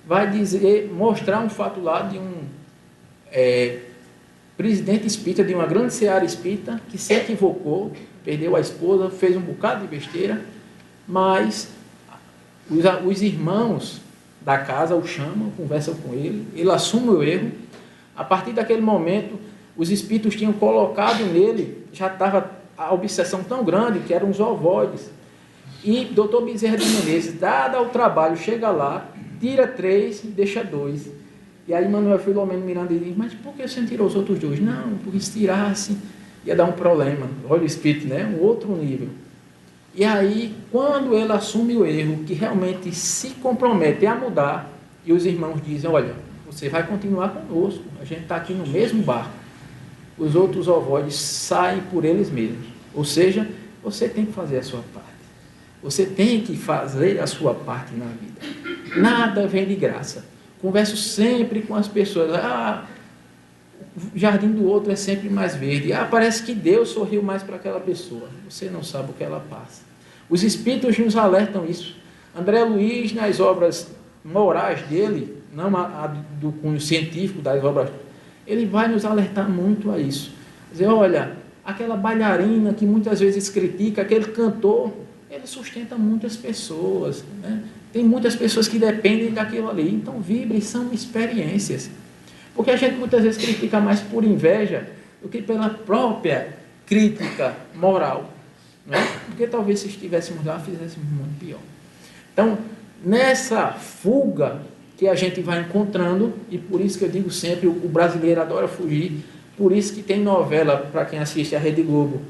vai mostrar um fato lá de um presidente espírita de uma grande seara espírita que se equivocou, perdeu a esposa, fez um bocado de besteira, mas os irmãos da casa o chamam, conversam com ele assume o erro. A partir daquele momento, os espíritos tinham colocado nele, já estava a obsessão tão grande que eram os ovoides. E Dr. Bezerra de Menezes, dado ao trabalho, chega lá, tira 3 e deixa 2. E aí Manuel Filomeno Miranda diz, mas por que você não tirou os outros 2? Não, porque se tirasse ia dar um problema. Olha o espírito, né? Um outro nível. E aí, quando ele assume o erro, que realmente se compromete a mudar, e os irmãos dizem, olha, você vai continuar conosco, a gente está aqui no mesmo barco. Os outros ovoides saem por eles mesmos. Ou seja, você tem que fazer a sua parte. Você tem que fazer a sua parte na vida. Nada vem de graça. Converso sempre com as pessoas. O jardim do outro é sempre mais verde. Parece que Deus sorriu mais para aquela pessoa. Você não sabe o que ela passa. Os espíritos nos alertam isso. André Luiz, nas obras morais dele, não do cunho científico das obras, ele vai nos alertar muito a isso. Dizer, olha, aquela bailarina que muitas vezes critica, aquele cantor, ele sustenta muitas pessoas, né? Tem muitas pessoas que dependem daquilo ali. Então, vibre, são experiências. Porque a gente muitas vezes critica mais por inveja do que pela própria crítica moral, né? Porque talvez se estivéssemos lá, fizéssemos muito pior. Então, nessa fuga que a gente vai encontrando, e por isso que eu digo sempre, o brasileiro adora fugir, por isso que tem novela, para quem assiste a Rede Globo,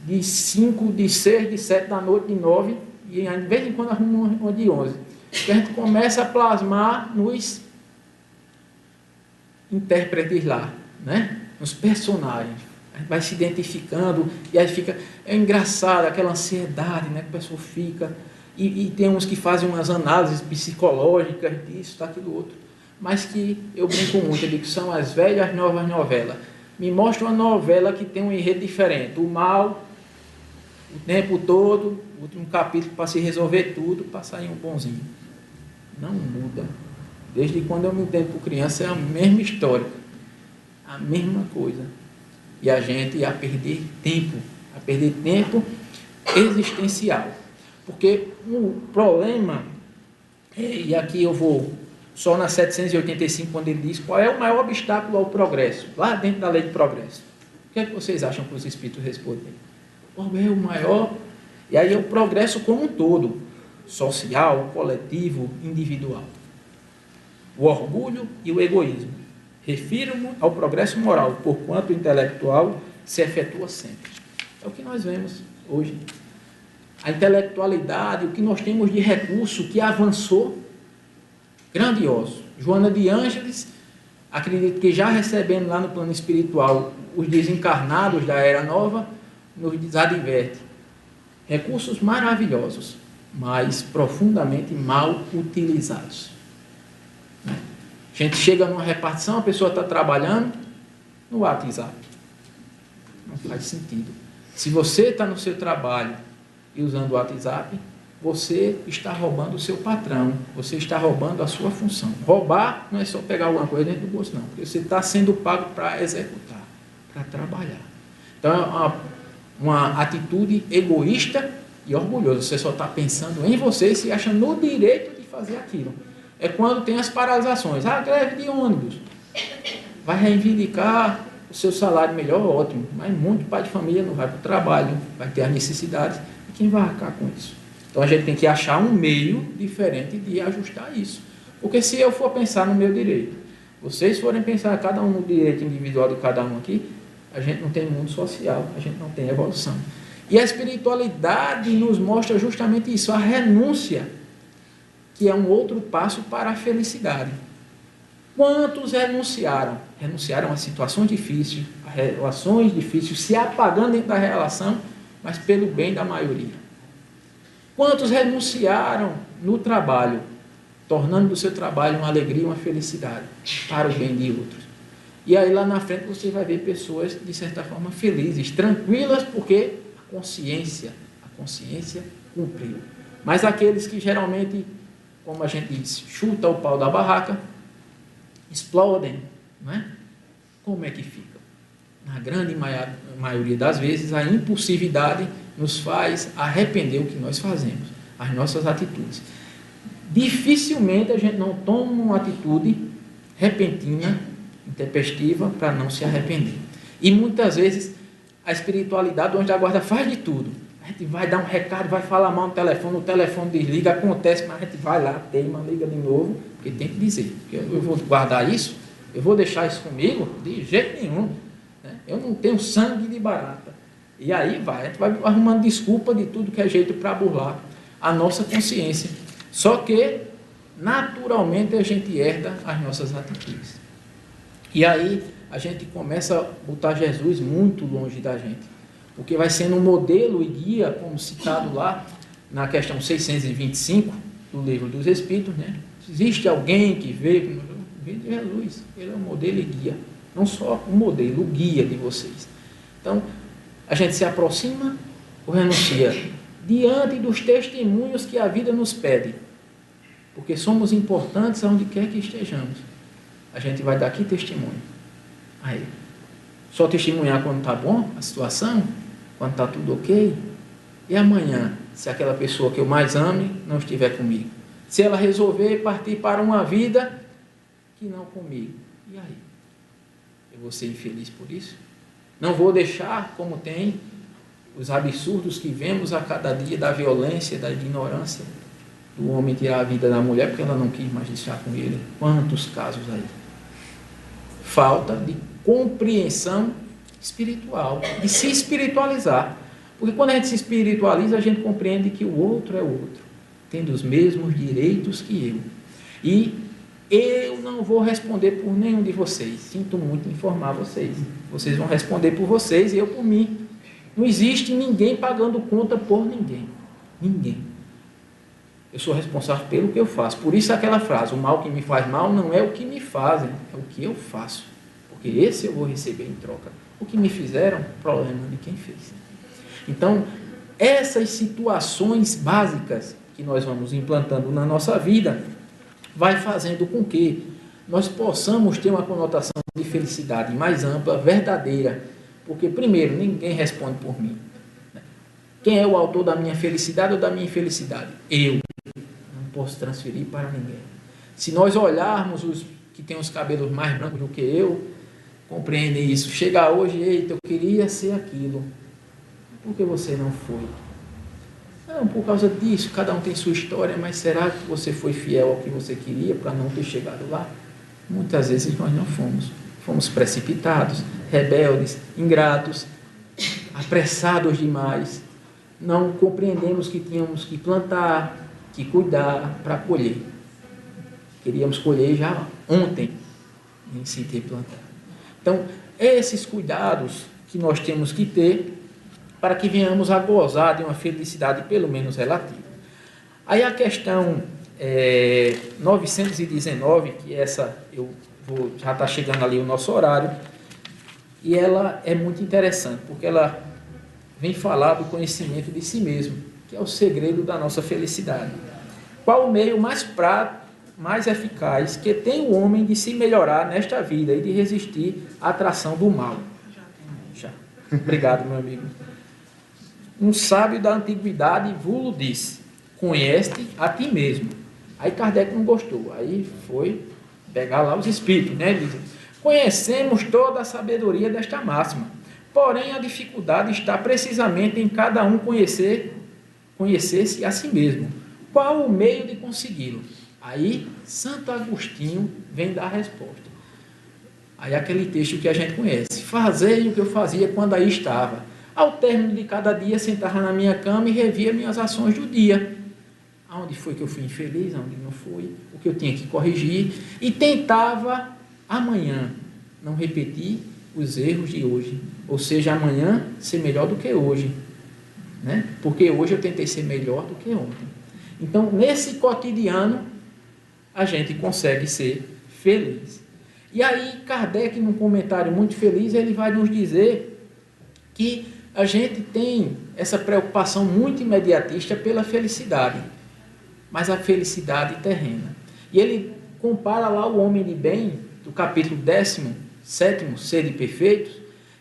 de 5, de 6, de 7 da noite, de 9, e de vez em quando arruma uma de 11. Que a gente começa a plasmar nos intérpretes lá, né? Nos personagens. A gente vai se identificando, e aí fica... É engraçado, aquela ansiedade, né? Que a pessoa fica... E tem uns que fazem umas análises psicológicas disso, daquilo outro. Mas que eu brinco muito, eu digo que são as velhas novas novelas. Me mostra uma novela que tem um enredo diferente. O mal o tempo todo, o último capítulo para se resolver tudo, para sair um bonzinho. Não muda. Desde quando eu me entendo por criança, é a mesma história, a mesma coisa. E a gente ia perder tempo existencial. Porque o problema, e aqui eu vou só na 785, quando ele diz qual é o maior obstáculo ao progresso, lá dentro da lei de progresso. O que é que vocês acham que os Espíritos respondem? Qual é o maior? E aí é o progresso como um todo, social, coletivo, individual. O orgulho e o egoísmo. Refiro-me ao progresso moral, porquanto o intelectual se efetua sempre. É o que nós vemos hoje. A intelectualidade, o que nós temos de recurso que avançou, grandioso. Joana de Ângeles, acredito que já recebendo lá no plano espiritual os desencarnados da Era Nova, nos adverte. Recursos maravilhosos, mas profundamente mal utilizados. A gente chega numa repartição, a pessoa está trabalhando no WhatsApp. Não faz sentido. Se você está no seu trabalho e usando o WhatsApp, você está roubando o seu patrão, você está roubando a sua função. Roubar não é só pegar alguma coisa dentro do bolso, não, porque você está sendo pago para executar, para trabalhar. Então é uma atitude egoísta e orgulhosa. Você só está pensando em você e se acha no direito de fazer aquilo. É quando tem as paralisações. Greve de ônibus. Vai reivindicar o seu salário melhor, ótimo. Mas muito pai de família não vai para o trabalho, vai ter as necessidades. E quem vai arcar com isso? Então a gente tem que achar um meio diferente de ajustar isso. Porque se eu for pensar no meu direito, vocês forem pensar cada um no direito individual de cada um aqui, a gente não tem mundo social, a gente não tem evolução. E a espiritualidade nos mostra justamente isso, a renúncia, que é um outro passo para a felicidade. Quantos renunciaram? Renunciaram a situações difíceis, a relações difíceis, se apagando dentro da relação, mas pelo bem da maioria. Quantos renunciaram no trabalho, tornando do seu trabalho uma alegria, uma felicidade, para o bem de outros? E aí lá na frente você vai ver pessoas, de certa forma, felizes, tranquilas, porque a consciência cumpriu. Mas aqueles que geralmente, como a gente diz, chuta o pau da barraca, explodem, não é? Como é que fica? Na grande maioria das vezes, a impulsividade nos faz arrepender o que nós fazemos, as nossas atitudes. Dificilmente a gente não toma uma atitude repentina, intempestiva, para não se arrepender. E muitas vezes a espiritualidade, o anjo da guarda, faz de tudo. A gente vai dar um recado, vai falar mal no telefone, o telefone desliga, acontece, mas a gente vai lá, teima, liga de novo, porque tem que dizer. Eu vou guardar isso, eu vou deixar isso comigo? De jeito nenhum. Eu não tenho sangue de barata. E aí a gente vai arrumando desculpa de tudo que é jeito para burlar a nossa consciência. Só que, naturalmente, a gente herda as nossas atitudes. E aí a gente começa a botar Jesus muito longe da gente, porque vai sendo um modelo e guia, como citado lá na questão 625 do Livro dos Espíritos, né? Existe alguém que veio Jesus, ele é o modelo e guia, não só o modelo, o guia de vocês. Então, a gente se aproxima ou renuncia diante dos testemunhos que a vida nos pede, porque somos importantes aonde quer que estejamos. A gente vai dar aqui testemunho. Aí, só testemunhar quando está bom a situação, quando está tudo ok. E amanhã, se aquela pessoa que eu mais ame não estiver comigo, se ela resolver partir para uma vida que não comigo, e aí? Eu vou ser infeliz por isso? Não vou deixar, como tem os absurdos que vemos a cada dia, da violência, da ignorância, do homem tirar a vida da mulher porque ela não quis mais deixar com ele. Quantos casos aí? Falta de compreensão espiritual, de se espiritualizar. Porque quando a gente se espiritualiza, a gente compreende que o outro é o outro, tendo os mesmos direitos que eu. E eu não vou responder por nenhum de vocês. Sinto muito informar vocês. Vocês vão responder por vocês e eu por mim. Não existe ninguém pagando conta por ninguém. Ninguém. Eu sou responsável pelo que eu faço. Por isso aquela frase, o mal que me faz mal não é o que me fazem, é o que eu faço. Porque esse eu vou receber em troca. O que me fizeram, problema de quem fez. Então, essas situações básicas que nós vamos implantando na nossa vida vai fazendo com que nós possamos ter uma conotação de felicidade mais ampla, verdadeira, porque, primeiro, ninguém responde por mim. Quem é o autor da minha felicidade ou da minha infelicidade? Eu. Não posso transferir para ninguém. Se nós olharmos os que têm os cabelos mais brancos do que eu, compreendem isso. Chegar hoje, eita, eu queria ser aquilo. Por que você não foi? Não, por causa disso, cada um tem sua história, mas será que você foi fiel ao que você queria para não ter chegado lá? Muitas vezes nós não fomos. Fomos precipitados, rebeldes, ingratos, apressados demais. Não compreendemos que tínhamos que plantar, que cuidar para colher. Queríamos colher já ontem, em se ter plantado. Então, esses cuidados que nós temos que ter para que venhamos a gozar de uma felicidade pelo menos relativa. Aí a questão 919, que essa já está chegando ali o nosso horário, e ela é muito interessante, porque ela vem falar do conhecimento de si mesmo, que é o segredo da nossa felicidade. Qual o meio mais prático, mais eficaz que tem o homem de se melhorar nesta vida e de resistir à atração do mal? Já. Obrigado, meu amigo. Um sábio da antiguidade vulgo disse: conhece-te a ti mesmo. Aí Kardec não gostou, aí foi pegar lá os espíritos, né? Diz, conhecemos toda a sabedoria desta máxima, porém a dificuldade está precisamente em cada um conhecer-se a si mesmo. Qual o meio de consegui-lo? Aí Santo Agostinho vem dar a resposta. Aí aquele texto que a gente conhece: fazei o que eu fazia quando aí estava. Ao término de cada dia, sentava na minha cama e revia minhas ações do dia. Aonde foi que eu fui infeliz, aonde não fui, o que eu tinha que corrigir, e tentava amanhã não repetir os erros de hoje, ou seja, amanhã ser melhor do que hoje, né? Porque hoje eu tentei ser melhor do que ontem. Então, nesse cotidiano, a gente consegue ser feliz. E aí, Kardec, num comentário muito feliz, ele vai nos dizer que a gente tem essa preocupação muito imediatista pela felicidade, mas a felicidade terrena. E ele compara lá o homem de bem, do capítulo 17, Sede Perfeitos,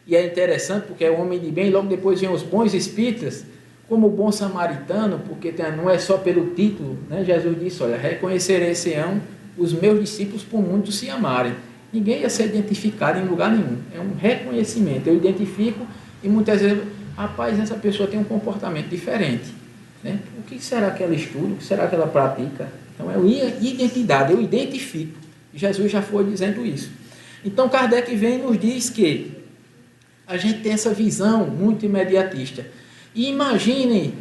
e é interessante porque é o homem de bem, logo depois vem os bons espíritas, como o bom samaritano, porque não é só pelo título, né? Jesus disse, olha, reconhecerei-se-ão os meus discípulos por muito se amarem. Ninguém ia ser identificado em lugar nenhum, é um reconhecimento, eu identifico. E muitas vezes, rapaz, essa pessoa tem um comportamento diferente, né? O que será que ela estuda? O que será que ela pratica? Então, é identidade, eu identifico. Jesus já foi dizendo isso. Então, Kardec vem e nos diz que a gente tem essa visão muito imediatista. E imaginem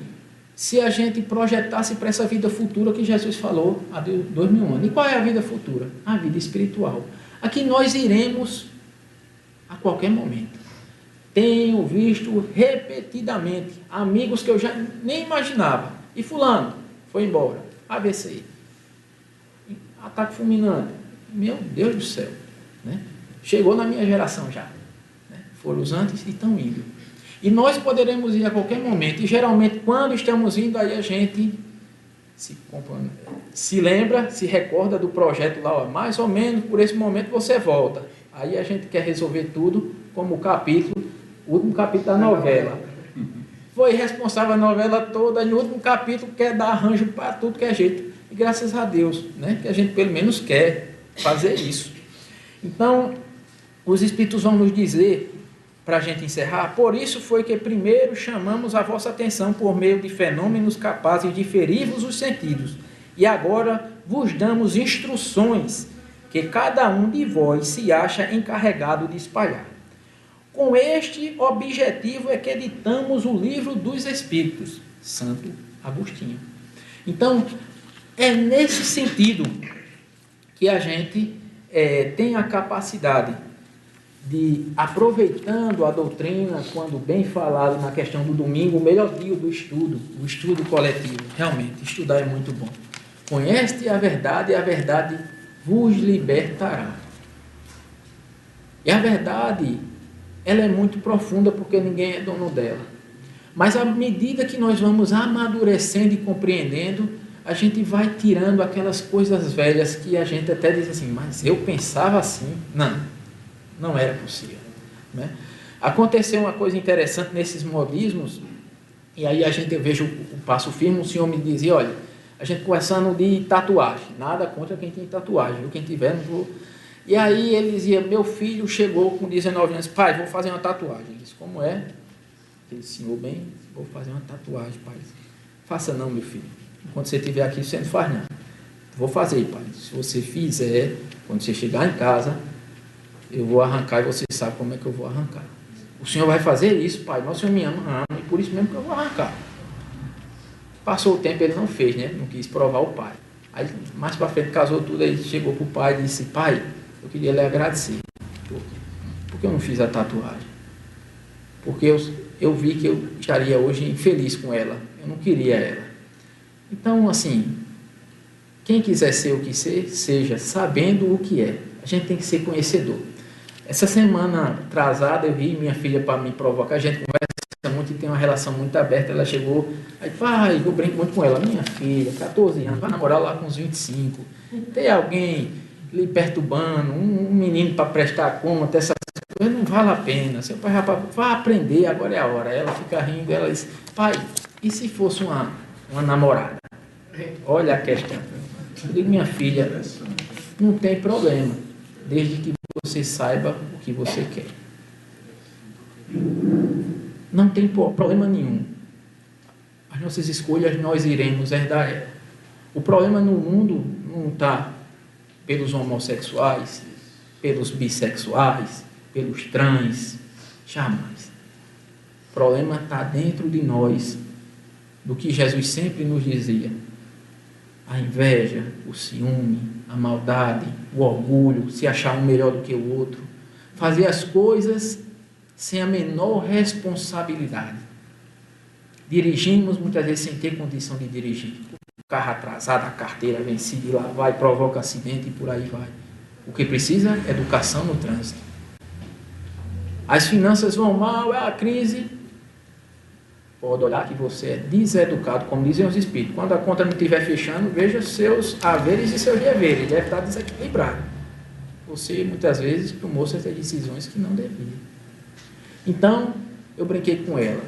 se a gente projetasse para essa vida futura que Jesus falou há 2000 anos. E qual é a vida futura? A vida espiritual. Aqui nós iremos a qualquer momento. Tenho visto repetidamente amigos que eu já nem imaginava. E fulano foi embora. AVC. Ataque fulminante. Meu Deus do céu. Né? Chegou na minha geração já. Né? Foram os antes e estão indo. E nós poderemos ir a qualquer momento. E geralmente quando estamos indo, aí a gente se lembra, se recorda do projeto lá. Ó, mais ou menos por esse momento você volta. Aí a gente quer resolver tudo como o último capítulo da novela. Foi responsável a novela toda, e no último capítulo quer dar arranjo para tudo que é jeito. E graças a Deus, né, que a gente pelo menos quer fazer isso. Então, os Espíritos vão nos dizer, para a gente encerrar, por isso foi que primeiro chamamos a vossa atenção por meio de fenômenos capazes de ferir-vos os sentidos. E agora vos damos instruções que cada um de vós se acha encarregado de espalhar. Com este objetivo é que editamos o Livro dos Espíritos, Santo Agostinho. Então, é nesse sentido que a gente tem a capacidade de, aproveitando a doutrina, quando bem falado na questão do domingo, o melhor dia do estudo, o estudo coletivo. Realmente, estudar é muito bom. Conhece a verdade e a verdade vos libertará. E a verdade, ela é muito profunda porque ninguém é dono dela. Mas à medida que nós vamos amadurecendo e compreendendo, a gente vai tirando aquelas coisas velhas que a gente até diz assim, mas eu pensava assim. Não era possível, né? Aconteceu uma coisa interessante nesses modismos, e aí eu vejo o Passo Firme, o senhor me dizia, olha, a gente conversando de tatuagem, nada contra quem tem tatuagem, viu? Quem tiver, não vou... E aí ele dizia, meu filho chegou com 19 anos, pai, vou fazer uma tatuagem. Ele disse, como é? Ele disse, senhor, bem, vou fazer uma tatuagem, pai. Faça não, meu filho. Quando você estiver aqui, você não faz nada. Vou fazer, pai. Se você fizer, quando você chegar em casa, eu vou arrancar e você sabe como é que eu vou arrancar. O senhor vai fazer isso, pai? Mas o senhor me ama, e por isso mesmo que eu vou arrancar. Passou o tempo, ele não fez, né? Não quis provar o pai. Aí, mais para frente, casou tudo, aí chegou para o pai e disse, pai, eu queria lhe agradecer. Por que eu não fiz a tatuagem? Porque eu vi que eu estaria hoje infeliz com ela. Eu não queria ela. Então, assim, quem quiser ser o que ser, seja, sabendo o que é. A gente tem que ser conhecedor. Essa semana atrasada, eu vi minha filha para me provocar. A gente conversa muito e tem uma relação muito aberta. Ela chegou, aí, pai, eu brinco muito com ela. Minha filha, 14 anos, vai namorar lá com uns 25. Tem alguém lhe perturbando, um menino para prestar conta, essas coisas, não vale a pena. Seu pai vai aprender, agora é a hora. Ela fica rindo, ela diz, pai, e se fosse uma namorada? Olha a questão. Eu digo, minha filha, não tem problema, desde que você saiba o que você quer. Não tem problema nenhum. As nossas escolhas nós iremos herdar ela. O problema no mundo não está pelos homossexuais, pelos bissexuais, pelos trans, jamais. O problema está dentro de nós, do que Jesus sempre nos dizia. A inveja, o ciúme, a maldade, o orgulho, se achar um melhor do que o outro, fazer as coisas sem a menor responsabilidade. Dirigimos muitas vezes sem ter condição de dirigir. O carro atrasado, a carteira vencida, e lá vai, provoca acidente e por aí vai. O que precisa é educação no trânsito. As finanças vão mal, é a crise. Pode olhar que você é deseducado, como dizem os espíritos. Quando a conta não estiver fechando, veja seus haveres e seus deveres. Ele deve estar desequilibrado. Você, muitas vezes, tomou certas decisões que não devia. Então, eu brinquei com ela.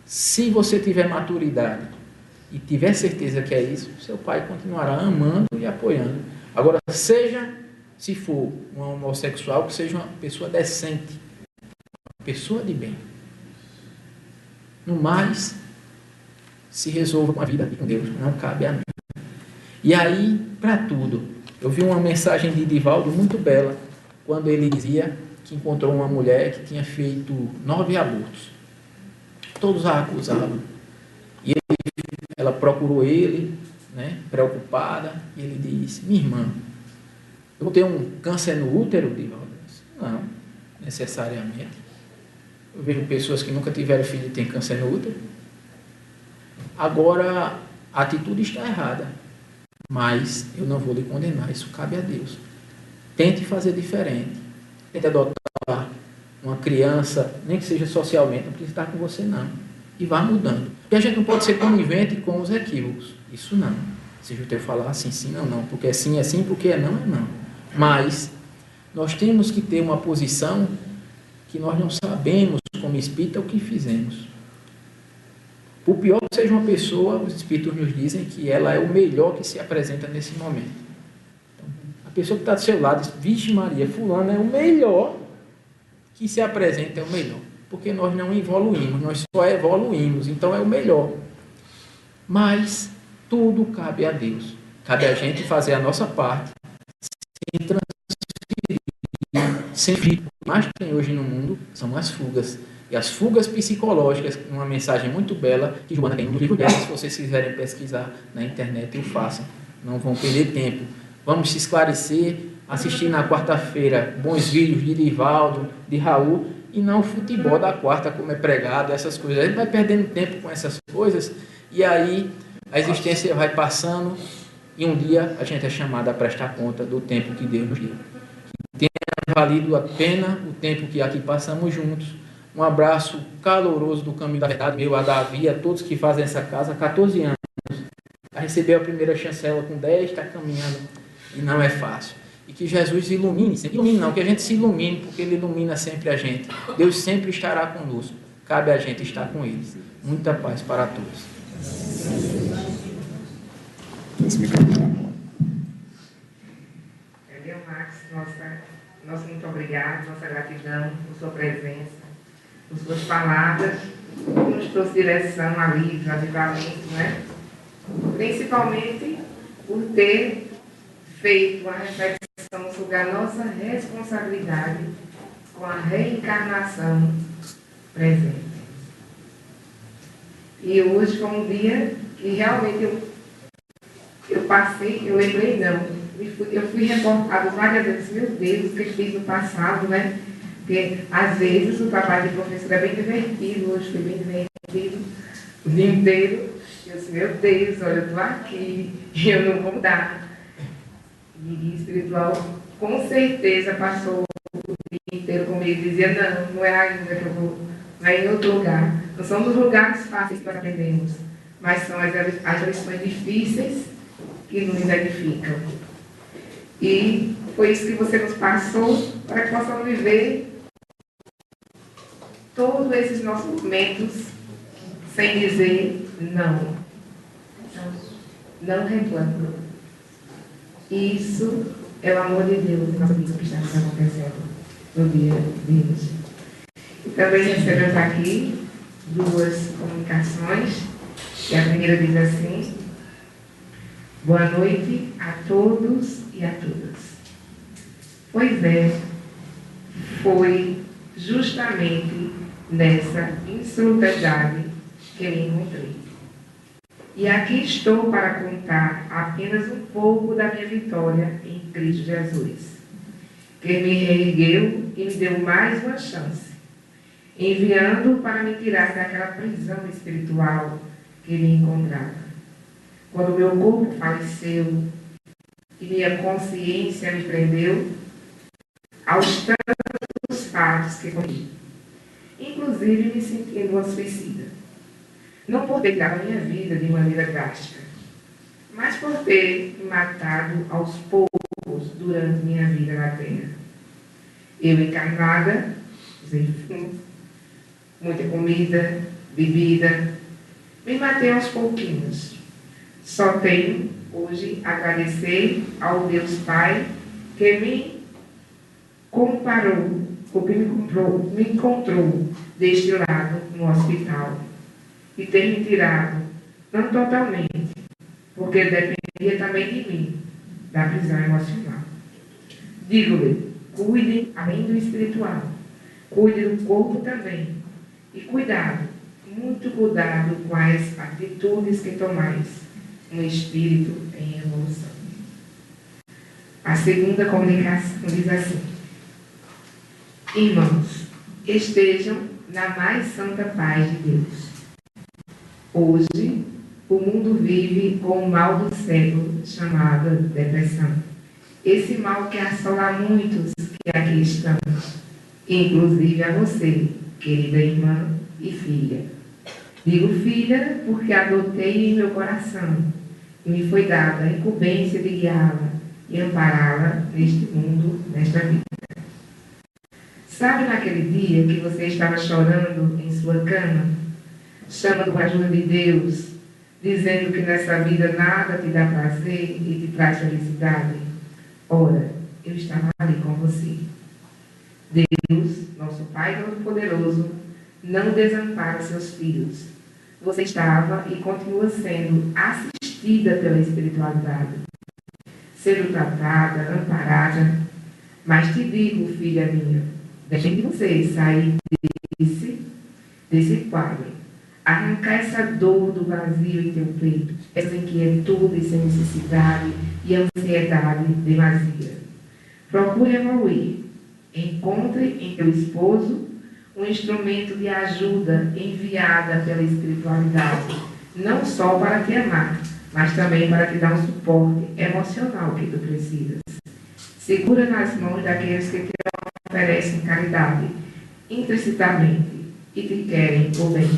Se você tiver maturidade e tiver certeza que é isso, seu pai continuará amando e apoiando. Agora, se for um homossexual, que seja uma pessoa decente, uma pessoa de bem. No mais, se resolva com a vida e com Deus, não cabe a mim. E aí, para tudo, eu vi uma mensagem de Divaldo muito bela, quando ele dizia que encontrou uma mulher que tinha feito 9 abortos. Todos a acusavam. E ela procurou ele, né, preocupada, e ele disse, minha irmã, eu vou ter um câncer no útero, Divaldo? Não, necessariamente. Eu vejo pessoas que nunca tiveram filho e têm câncer no útero. Agora, a atitude está errada, mas eu não vou lhe condenar, isso cabe a Deus. Tente fazer diferente. Tente adotar uma criança, nem que seja socialmente, não precisa estar com você não. E vá mudando. E a gente não pode ser conivente com os equívocos. Isso não. Se eu falar assim, sim, não. Porque é sim, porque é não. Mas nós temos que ter uma posição que nós não sabemos, como espírita, o que fizemos. Por pior que seja uma pessoa, os espíritos nos dizem que ela é o melhor que se apresenta nesse momento. Então, a pessoa que está do seu lado diz, vixe Maria, fulano é o melhor que se apresenta, é o melhor. Porque nós não evoluímos, nós só evoluímos, então é o melhor. Mas tudo cabe a Deus. Cabe a gente fazer a nossa parte, sem transferir, sem fugir. O que mais tem hoje no mundo são as fugas. E as fugas psicológicas, uma mensagem muito bela, que Joana tem no livro dela, se vocês quiserem pesquisar na internet, o façam. Não vão perder tempo. Vamos se esclarecer, assistir na quarta-feira bons vídeos de Divaldo, de Raul, e não o futebol da quarta, como é pregado, essas coisas. A gente vai perdendo tempo com essas coisas, e aí a existência vai passando, e um dia a gente é chamado a prestar conta do tempo que Deus nos deu. Que tenha valido a pena o tempo que aqui passamos juntos, Um abraço caloroso do Caminho da Verdade, meu, a Davi, a todos que fazem essa casa há 14 anos. A receber a primeira chancela com 10, está caminhando e não é fácil. E que Jesus ilumine, sempre ilumine não, que a gente se ilumine, porque Ele ilumina sempre a gente. Deus sempre estará conosco, cabe a gente estar com eles. Muita paz para todos. Max, nosso muito obrigado, nossa gratidão por sua presença, por suas palavras, que nos trouxe direção, alívio, avivamento, né? Principalmente por ter feito uma reflexão sobre a nossa responsabilidade com a reencarnação presente. E hoje foi um dia que realmente eu passei, eu lembrei não, eu fui reportado várias vezes, meu Deus, o que eu fiz no passado, né? Porque às vezes o trabalho de professor é bem divertido, hoje foi bem divertido, o dia inteiro. Eu disse, meu Deus, olha, eu estou aqui e eu não vou mudar. E espiritual, com certeza, passou o dia inteiro comigo e dizia, não é ainda que eu vou, não é em outro lugar. Não são dos lugares fáceis que nós aprendemos, mas são as lições difíceis que nos edificam. E foi isso que você nos passou para que possamos viver todos esses nossos momentos sem dizer não. Não reclamo. Isso é o amor de Deus em nossa vida que está acontecendo no dia de hoje. E também recebemos aqui duas comunicações. E a primeira diz assim: boa noite a todos e a todas. Pois é, foi justamente nessa insolidariedade que me encontrei. E aqui estou para contar apenas um pouco da minha vitória em Cristo Jesus, que me reergueu e me deu mais uma chance, enviando para me tirar daquela prisão espiritual que me encontrava. Quando meu corpo faleceu e minha consciência me prendeu aos tantos fatos que cometi, inclusive me sentindo uma suicida. Não por ter tirado a minha vida de maneira drástica, mas por ter me matado aos poucos durante minha vida na Terra. Eu encarnada, muita comida, bebida, me matei aos pouquinhos. Só tenho hoje agradecer ao Deus Pai que me comparou, me encontrou deste lado no hospital e ter me tirado, não totalmente, porque dependia também de mim, da prisão emocional. Digo-lhe, cuide além do espiritual, cuide do corpo também, e cuidado, muito cuidado com as atitudes que tomais no espírito em evolução. A segunda comunicação diz assim: irmãos, estejam na mais santa paz de Deus. Hoje, o mundo vive com o mal do século chamado depressão. Esse mal que assola muitos que aqui estamos, inclusive a você, querida irmã e filha. Digo filha porque adotei em meu coração e me foi dada a incumbência de guiá-la e ampará-la neste mundo, nesta vida. Sabe naquele dia que você estava chorando em sua cama, chamando a ajuda de Deus, dizendo que nessa vida nada te dá prazer e te traz felicidade? Ora, eu estava ali com você. Deus, nosso Pai Todo-Poderoso, não desampara seus filhos. Você estava e continua sendo assistida pela espiritualidade, sendo tratada, amparada. Mas te digo, filha minha, deixe de você sair desse quadro, arrancar essa dor do vazio em teu peito, essa inquietude sem necessidade e ansiedade demasiada. Procure evoluir. Encontre em teu esposo um instrumento de ajuda enviada pela espiritualidade, não só para te amar, mas também para te dar um suporte emocional que tu precisas. Segura nas mãos daqueles que te oferecem caridade, implicitamente, que te querem o bem.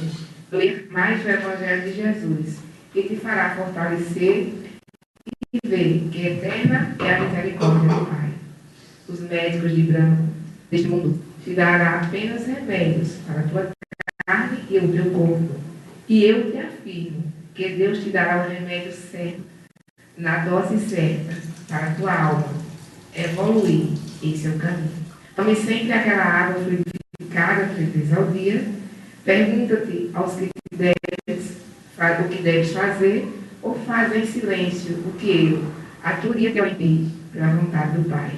Ler mais o Evangelho de Jesus, que te fará fortalecer e ver que eterna é a misericórdia do Pai. Os médicos de branco deste mundo te darão apenas remédios para a tua carne e o teu corpo. E eu te afirmo que Deus te dará o remédio certo, na dose certa, para a tua alma evoluir em seu caminho. Tome sempre aquela água fluidificada 3 vezes ao dia. Pergunta-te aos que te deves, o que deves fazer, ou faz em silêncio o que eu, a tua guia te orientei, pela vontade do Pai.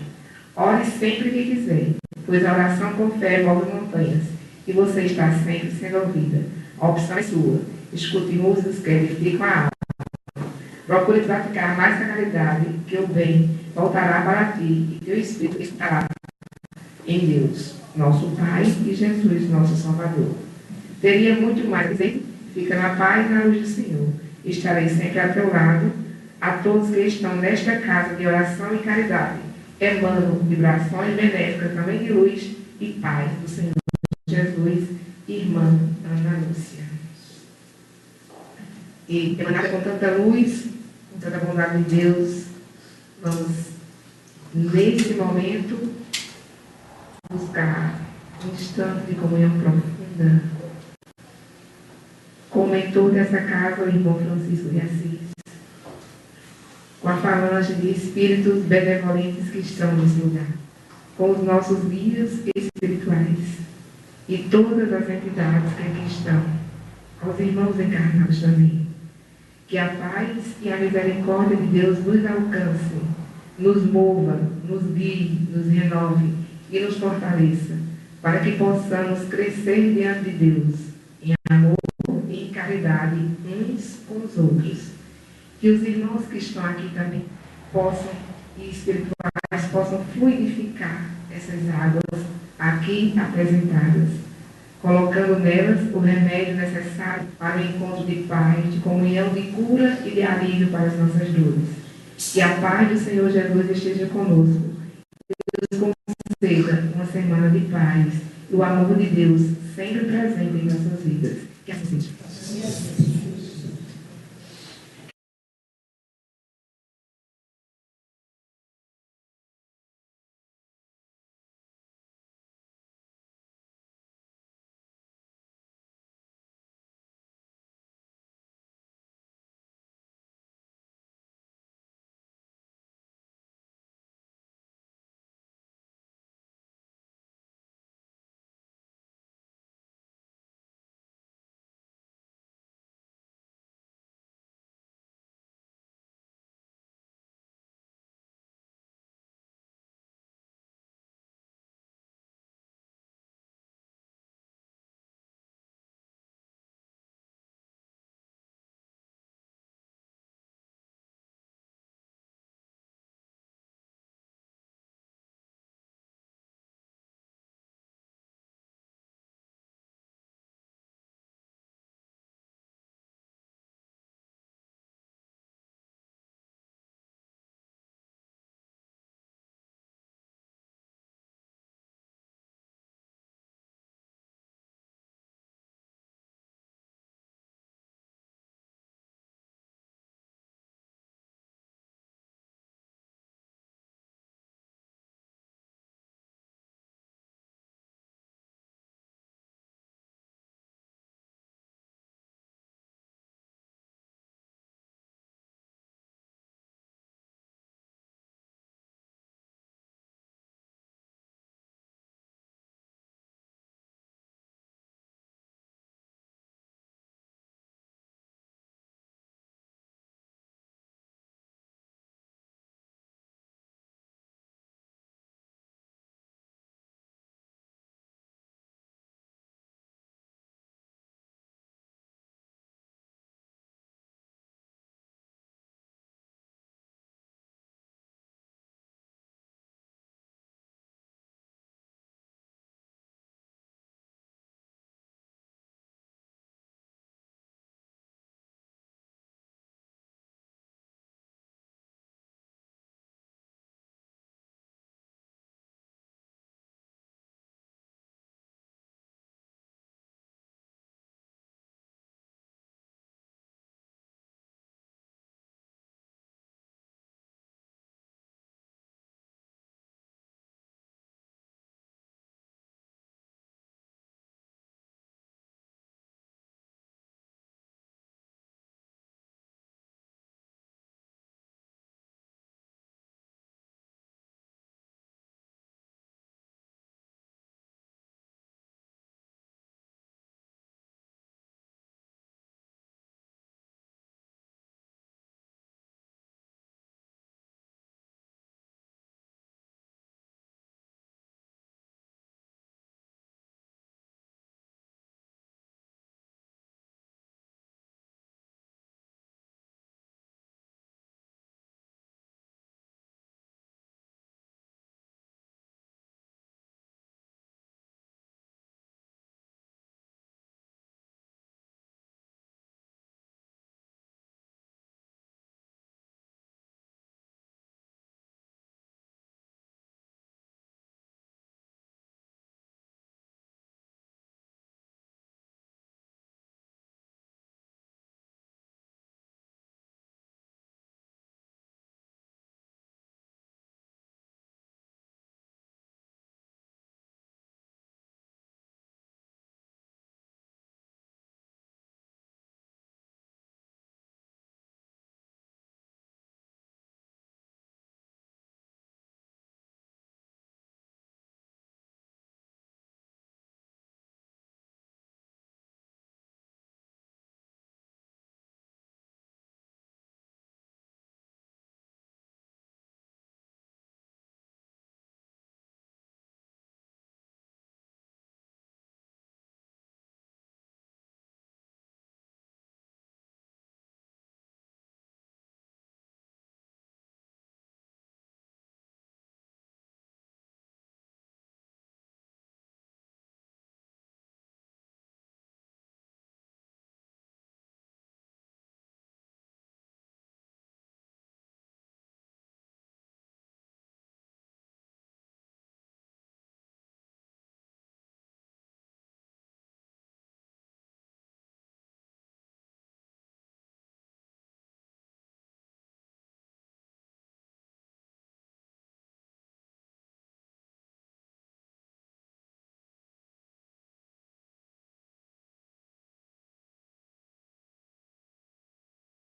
Ore sempre que quiser, pois a oração com fé move montanhas, e você está sempre sendo ouvida. A opção é sua. Escute músicas que edificam a alma. Procure praticar mais que a caridade, que o bem voltará para ti, e teu espírito estará em Deus, nosso Pai, e Jesus, nosso Salvador. Teria muito mais a dizer. Fica na paz e na luz do Senhor. Estarei sempre ao teu lado. A todos que estão nesta casa de oração e caridade, emano vibrações benéficas também de luz e paz do Senhor Jesus, irmã Ana Lúcia. E emanada com tanta luz, com tanta bondade de Deus, vamos, nesse momento, buscar um instante de comunhão profunda. Como em toda essa casa, o irmão Francisco de Assis, com a falange de espíritos benevolentes que estão nesse lugar, com os nossos guias espirituais e todas as entidades que aqui estão, aos irmãos encarnados também. Que a paz e a misericórdia de Deus nos alcance, nos mova, nos guie, nos renove e nos fortaleça, para que possamos crescer diante de Deus, em amor e em caridade uns com os outros. Que os irmãos que estão aqui também possam, e espirituais, possam fluidificar essas águas aqui apresentadas, colocando nelas o remédio necessário para o encontro de paz, de comunhão, de cura e de alívio para as nossas dores. Que a paz do Senhor Jesus esteja conosco. Que Deus conceda uma semana de paz e o amor de Deus sempre presente em nossas vidas. Que assim seja.